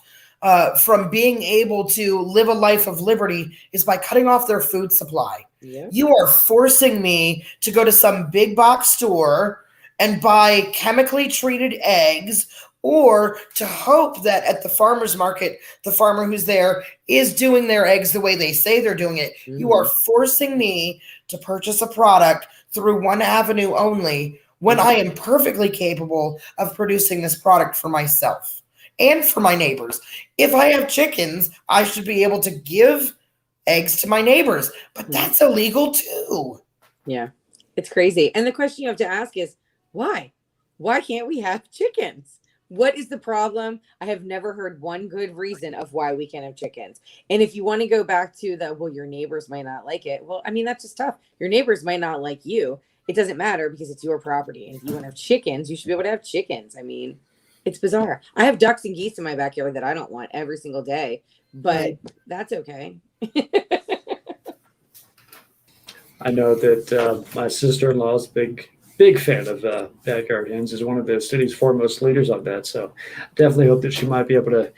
from being able to live a life of liberty is by cutting off their food supply. Yeah. You are forcing me to go to some big box store and buy chemically treated eggs, or to hope that at the farmer's market, the farmer who's there is doing their eggs the way they say they're doing it. You are forcing me to purchase a product through one avenue only when I am perfectly capable of producing this product for myself and for my neighbors. If I have chickens, I should be able to give eggs to my neighbors, but that's illegal too. Yeah, it's crazy. And the question you have to ask is, why? Why can't we have chickens? What is the problem? I have never heard one good reason of why we can't have chickens. And if you want to go back to the, well, your neighbors might not like it. Well, I mean, that's just tough. Your neighbors might not like you. It doesn't matter because it's your property. And if you want to have chickens, you should be able to have chickens. I mean, it's bizarre. I have ducks and geese in my backyard that I don't want every single day, but that's okay. I know that my sister-in-law is big fan of backyard hens, is one of the city's foremost leaders on that. So definitely hope that she might be able to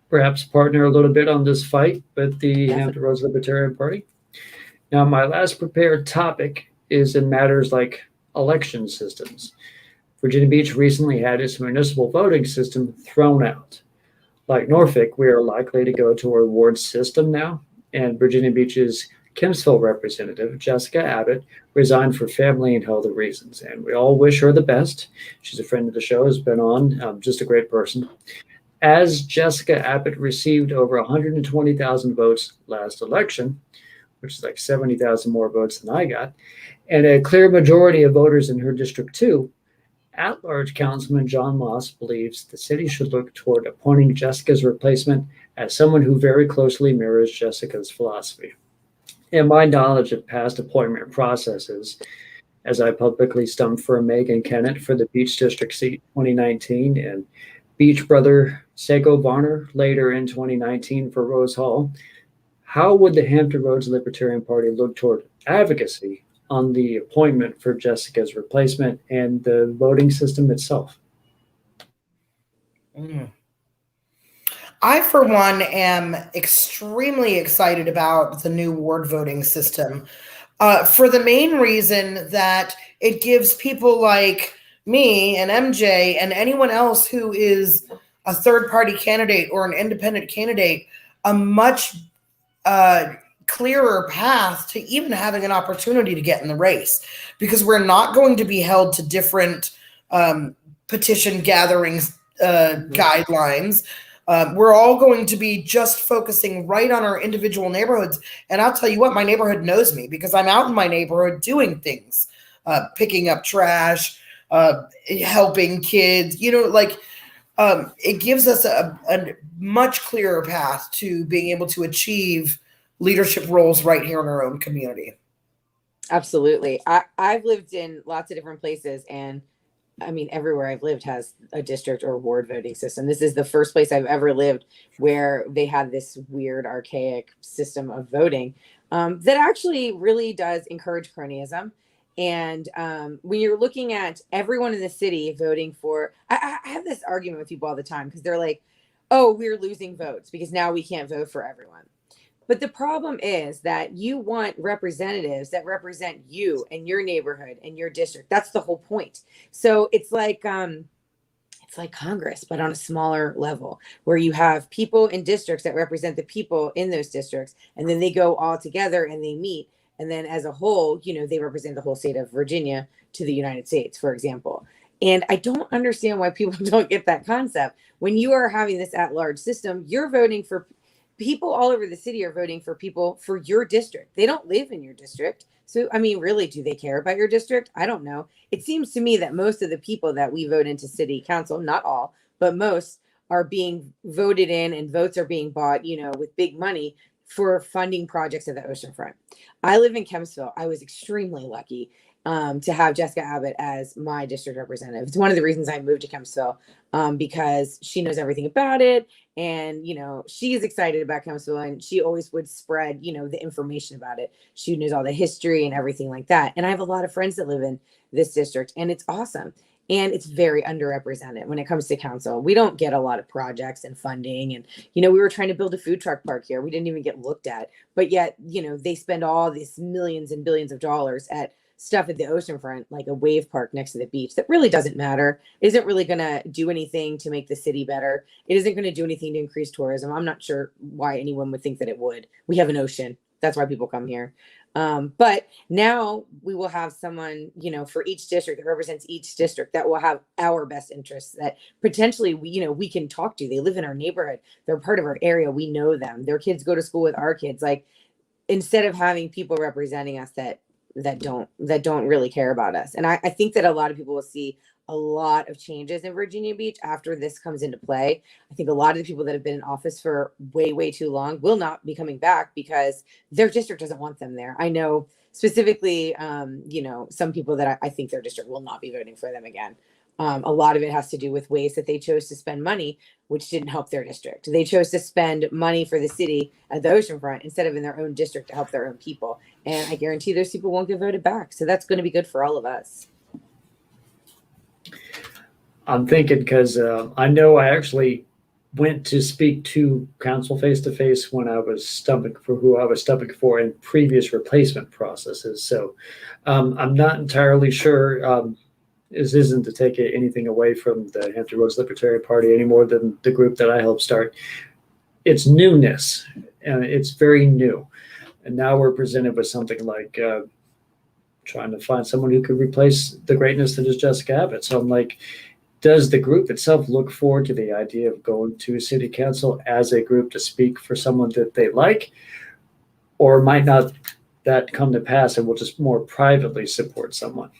perhaps partner a little bit on this fight with the Hampton Roads Libertarian Party. Now, my last prepared topic is in matters like election systems. Virginia Beach recently had its municipal voting system thrown out. Like Norfolk, we are likely to go to a reward system now, and Virginia Beach's Kimsville representative, Jessica Abbott, resigned for family and health reasons, and we all wish her the best. She's a friend of the show, has been on, just a great person. As Jessica Abbott received over 120,000 votes last election, which is like 70,000 more votes than I got, and a clear majority of voters in her district too, At-large Councilman John Moss believes the city should look toward appointing Jessica's replacement as someone who very closely mirrors Jessica's philosophy. In my knowledge of past appointment processes, as I publicly stumped for Megan Kennett for the Beach District seat 2019 and Beach brother Sego Varner later in 2019 for Rose Hall, how would the Hampton Roads Libertarian Party look toward advocacy on the appointment for Jessica's replacement and the voting system itself? I, for one, am extremely excited about the new ward voting system for the main reason that it gives people like me and MJ and anyone else who is a third-party candidate or an independent candidate a much clearer path to even having an opportunity to get in the race, because we're not going to be held to different petition gatherings guidelines. We're all going to be just focusing right on our individual neighborhoods. And I'll tell you what, my neighborhood knows me because I'm out in my neighborhood doing things, picking up trash, helping kids, it gives us a much clearer path to being able to achieve leadership roles right here in our own community. Absolutely. I've lived in lots of different places, and I mean, everywhere I've lived has a district or ward voting system. This is the first place I've ever lived where they had this weird, archaic system of voting that actually really does encourage cronyism. And when you're looking at everyone in the city voting for, I have this argument with people all the time because they're like, oh, we're losing votes because now we can't vote for everyone. But the problem is that you want representatives that represent you and your neighborhood and your district. That's the whole point. So it's like Congress, but on a smaller level, where you have people in districts that represent the people in those districts, and then they go all together and they meet. And then as a whole, they represent the whole state of Virginia to the United States, for example. And I don't understand why people don't get that concept. When you are having this at-large system, you're voting for people all over the city are voting for people for your district. They don't live in your district. So, I mean, really, do they care about your district? I don't know. It seems to me that most of the people that we vote into city council, not all, but most, are being voted in and votes are being bought, with big money for funding projects at the oceanfront. I live in Kempsville. I was extremely lucky to have Jessica Abbott as my district representative. It's one of the reasons I moved to Kempsville because she knows everything about it. And, she's excited about Kempsville, and she always would spread, the information about it. She knows all the history and everything like that. And I have a lot of friends that live in this district, and it's awesome. And it's very underrepresented when it comes to council. We don't get a lot of projects and funding. And, we were trying to build a food truck park here. We didn't even get looked at. But yet, they spend all these millions and billions of dollars at stuff at the oceanfront, like a wave park next to the beach that really doesn't matter, isn't really going to do anything to make the city better. It isn't going to do anything to increase tourism. I'm not sure why anyone would think that it would. We have an ocean. That's why people come here. But now we will have someone, for each district that represents each district that will have our best interests that potentially we can talk to. They live in our neighborhood. They're part of our area. We know them. Their kids go to school with our kids. Like, instead of having people representing us that don't really care about us. And I think that a lot of people will see a lot of changes in Virginia Beach after this comes into play. I think a lot of the people that have been in office for way, way too long will not be coming back because their district doesn't want them there. I know specifically, some people that I think their district will not be voting for them again. A lot of it has to do with ways that they chose to spend money, which didn't help their district. They chose to spend money for the city at the oceanfront instead of in their own district to help their own people. And I guarantee those people won't get voted back. So that's going to be good for all of us. I'm thinking because I know I actually went to speak to council face-to-face when I was stumping for who I was stumping for in previous replacement processes. So I'm not entirely sure. This isn't to take anything away from the Hampton Roads Libertarian Party any more than the group that I helped start. It's newness, and it's very new. And now we're presented with something like trying to find someone who could replace the greatness that is Jessica Abbott. So I'm like, does the group itself look forward to the idea of going to city council as a group to speak for someone that they like? Or might not that come to pass and we'll just more privately support someone?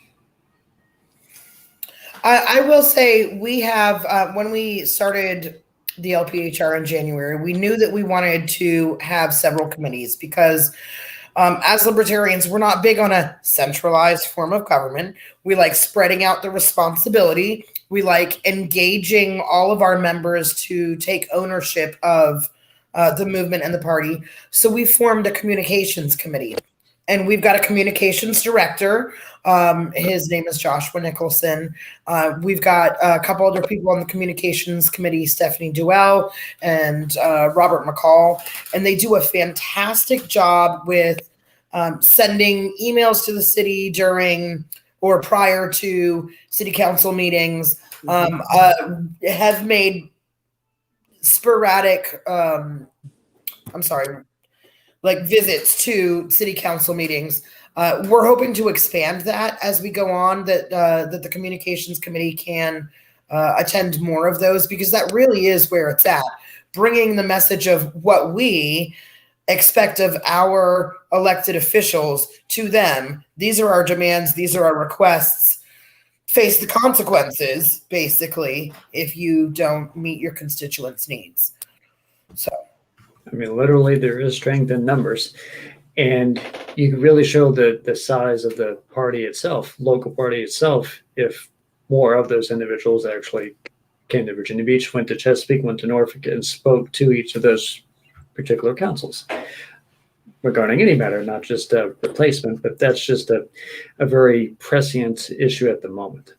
I will say we have, when we started the LPHR in January, we knew that we wanted to have several committees because as libertarians, we're not big on a centralized form of government. We like spreading out the responsibility. We like engaging all of our members to take ownership of the movement and the party. So we formed a communications committee. And we've got a communications director. His name is Joshua Nicholson. We've got a couple other people on the communications committee, Stephanie Duell and Robert McCall. And they do a fantastic job with sending emails to the city during or prior to city council meetings, have made sporadic, like visits to city council meetings. We're hoping to expand that as we go on, that the communications committee can attend more of those, because that really is where it's at, bringing the message of what we expect of our elected officials to them. These are our demands. These are our requests. Face the consequences, basically, if you don't meet your constituents' needs. So. I mean, literally, there is strength in numbers, and you can really show the size of the party itself, local party itself, if more of those individuals actually came to Virginia Beach, went to Chesapeake, went to Norfolk, and spoke to each of those particular councils regarding any matter, not just a replacement, but that's just a very prescient issue at the moment.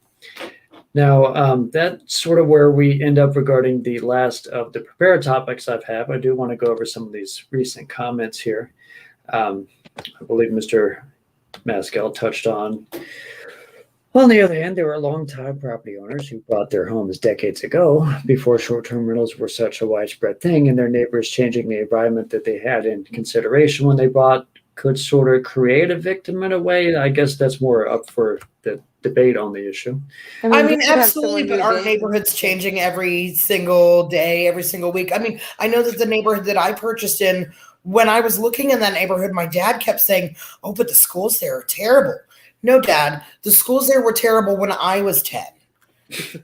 Now, that's sort of where we end up regarding the last of the prepared topics I've had. I do want to go over some of these recent comments here. I believe Mr. Maskell touched on the other hand, there were longtime property owners who bought their homes decades ago, before short-term rentals were such a widespread thing, and their neighbors changing the environment that they had in consideration when they bought could sort of create a victim in a way. I guess that's more up for the debate on the issue. I mean, absolutely, but our neighborhood's changing every single day, every single week. I mean, I know that the neighborhood that I purchased in, when I was looking in that neighborhood, my dad kept saying, "Oh, but the schools there are terrible." No, Dad, the schools there were terrible when I was 10.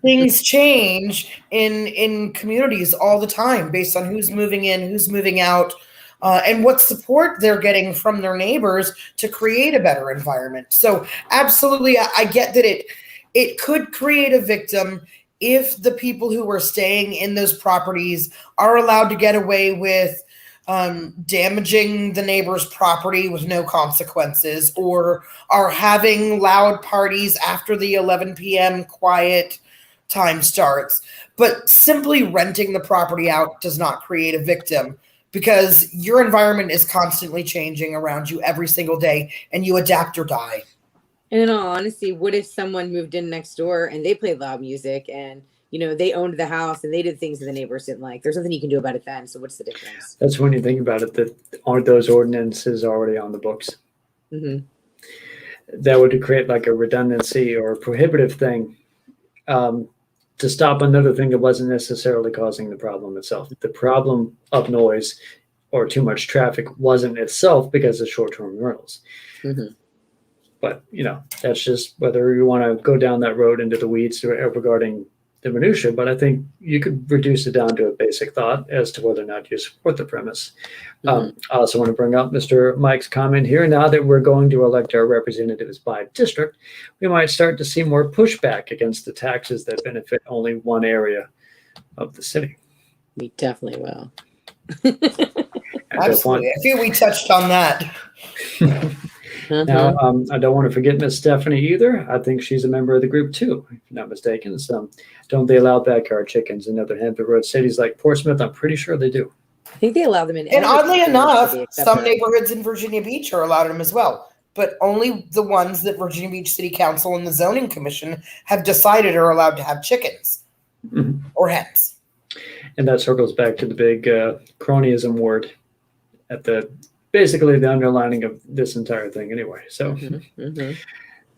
Things change in communities all the time based on who's moving in, who's moving out, and what support they're getting from their neighbors to create a better environment. So absolutely, I get that it could create a victim if the people who are staying in those properties are allowed to get away with damaging the neighbor's property with no consequences, or are having loud parties after the 11 p.m. quiet time starts. But simply renting the property out does not create a victim, because your environment is constantly changing around you every single day, and you adapt or die. And in all honesty, what if someone moved in next door and they played loud music and they owned the house and they did things that the neighbors didn't like? There's nothing you can do about it then. So what's the difference? That's when you think about it, that aren't those ordinances already on the books? Mm-hmm. That would create like a redundancy or a prohibitive thing to stop another thing that wasn't necessarily causing the problem itself. The problem of noise or too much traffic wasn't itself because of short-term rentals. Mm-hmm. But, that's just whether you want to go down that road into the weeds regarding the minutia, but I think you could reduce it down to a basic thought as to whether or not you support the premise. I also want to bring up Mr. Mike's comment here. Now that we're going to elect our representatives by district, we might start to see more pushback against the taxes that benefit only one area of the city. We definitely will. Absolutely. I feel we touched on that. Now, I don't want to forget Miss Stephanie either. I think she's a member of the group too, if I'm not mistaken. Don't they allow backyard chickens in other Hampton Roads cities like Portsmouth? I'm pretty sure they do. I think they allow them in. And oddly enough, some neighborhoods in Virginia Beach are allowed them as well, but only the ones that Virginia Beach City Council and the Zoning Commission have decided are allowed to have chickens or hens. And that circles back to the big cronyism word at basically the underlining of this entire thing anyway. So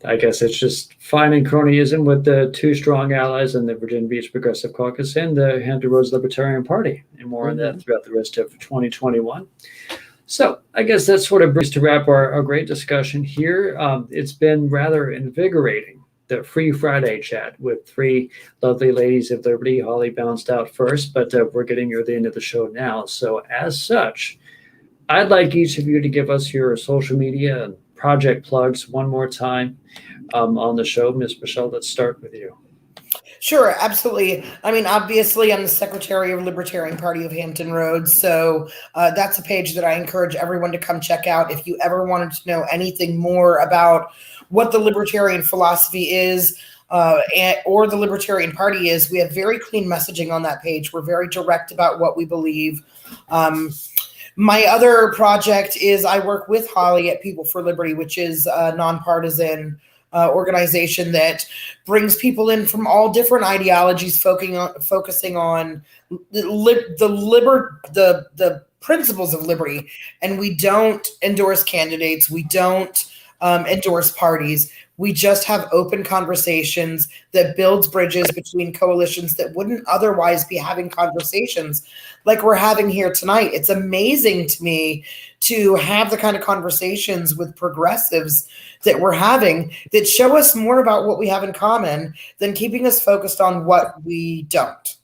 I guess it's just finding cronyism with the two strong allies in the Virginia Beach Progressive Caucus and the Hampton Roads Libertarian Party, and more on that throughout the rest of 2021. So I guess that sort of brings to wrap our great discussion here. It's been rather invigorating the Free Friday chat with three lovely ladies of Liberty. Holly bounced out first, but we're getting near the end of the show now. So as such, I'd like each of you to give us your social media and project plugs one more time on the show. Ms. Michelle, let's start with you. Sure, absolutely. I mean, obviously, I'm the Secretary of Libertarian Party of Hampton Roads, so that's a page that I encourage everyone to come check out. If you ever wanted to know anything more about what the Libertarian philosophy is, or the Libertarian Party is, we have very clean messaging on that page. We're very direct about what we believe. My other project is I work with Holly at People for Liberty, which is a nonpartisan organization that brings people in from all different ideologies, focusing on the principles of liberty. And we don't endorse candidates. We don't endorse parties. We just have open conversations that builds bridges between coalitions that wouldn't otherwise be having conversations like we're having here tonight. It's amazing to me to have the kind of conversations with progressives that we're having that show us more about what we have in common than keeping us focused on what we don't.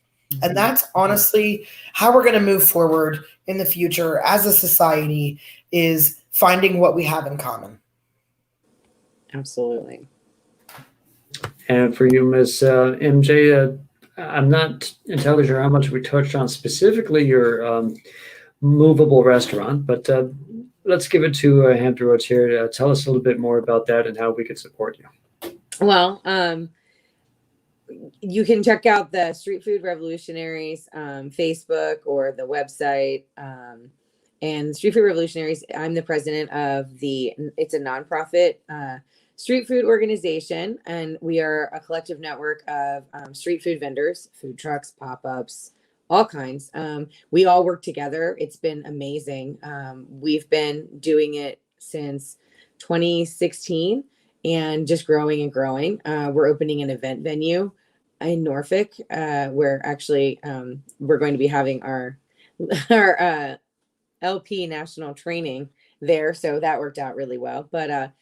And that's honestly how we're going to move forward in the future as a society, is finding what we have in common. Absolutely. And for you, Ms. MJ, I'm not entirely sure how much we touched on specifically your movable restaurant, but let's give it to Hampton Roads here to tell us a little bit more about that and how we could support you. Well, you can check out the Street Food Revolutionaries Facebook or the website. And Street Food Revolutionaries, I'm the president of it's a nonprofit street food organization, and we are a collective network of street food vendors, food trucks, pop-ups, all kinds. We all work together. It's been amazing. We've been doing it since 2016 and just growing and growing. We're opening an event venue in Norfolk, where actually we're going to be having our LP national training there. So that worked out really well. But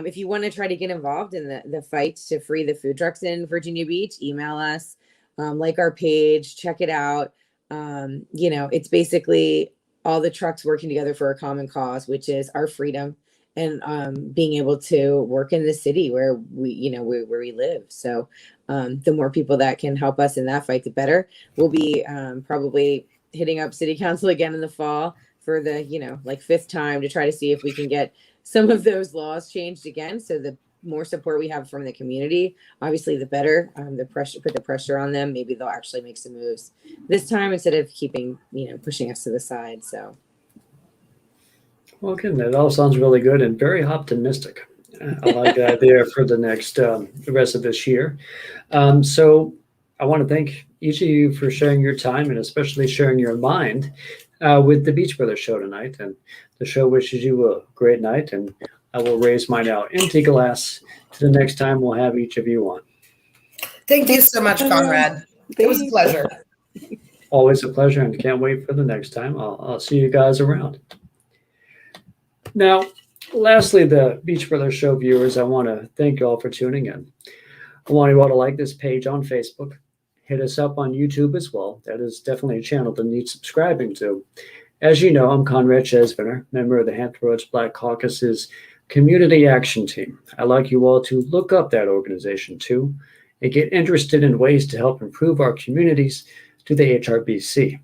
if you want to try to get involved in the fight to free the food trucks in Virginia Beach, email us, like our page, check it out. It's basically all the trucks working together for a common cause, which is our freedom and being able to work in the city where where we live. So the more people that can help us in that fight, the better. We'll be probably hitting up City Council again in the fall for the fifth time to try to see if we can get some of those laws changed again. So the more support we have from the community, obviously the better. Put the pressure on them. Maybe they'll actually make some moves this time instead of keeping pushing us to the side. So, well, again, that all sounds really good and very optimistic. I like the idea for the next the rest of this year. So I want to thank each of you for sharing your time and especially sharing your mind with the Beach Brothers show tonight. And the show wishes you a great night, and I will raise my now empty glass to the next time we'll have each of you on. Thank you so much, Conrad. It was a pleasure. Always a pleasure, and can't wait for the next time. I'll see you guys around. Now, lastly, the Beach Brothers show viewers, I want to thank you all for tuning in. I want you all to like this page on Facebook. Hit us up on YouTube as well. That is definitely a channel that needs subscribing to. As you know, I'm Conrad Chesviner, member of the Hampton Roads Black Caucus's Community Action Team. I'd like you all to look up that organization too and get interested in ways to help improve our communities to the HRBC.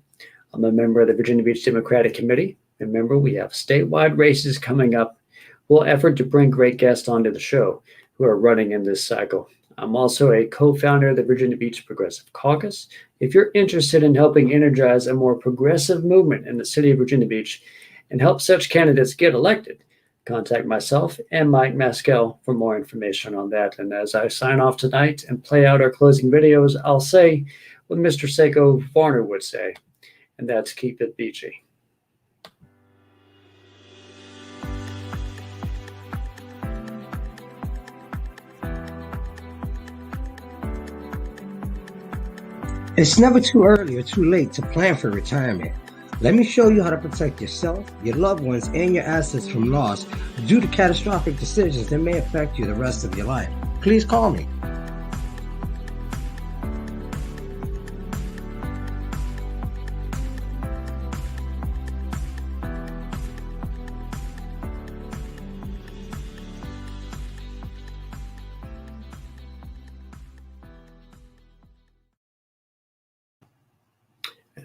I'm a member of the Virginia Beach Democratic Committee. Remember, we have statewide races coming up. We'll effort to bring great guests onto the show who are running in this cycle. I'm also a co-founder of the Virginia Beach Progressive Caucus. If you're interested in helping energize a more progressive movement in the city of Virginia Beach and help such candidates get elected, contact myself and Mike Maskell for more information on that. And as I sign off tonight and play out our closing videos, I'll say what Mr. Seiko Varner would say, and that's keep it beachy. It's never too early or too late to plan for retirement. Let me show you how to protect yourself, your loved ones, and your assets from loss due to catastrophic decisions that may affect you the rest of your life. Please call me.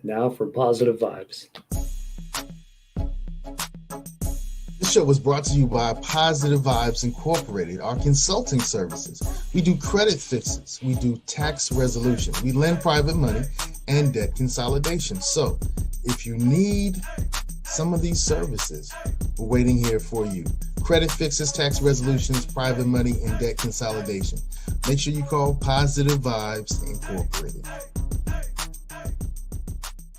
Now for positive vibes. This show was brought to you by Positive Vibes Incorporated, our consulting services. We do credit fixes, we do tax resolution, we lend private money and debt consolidation. So if you need some of these services, we're waiting here for you. Credit fixes, tax resolutions, private money, and debt consolidation. Make sure you call Positive Vibes Incorporated.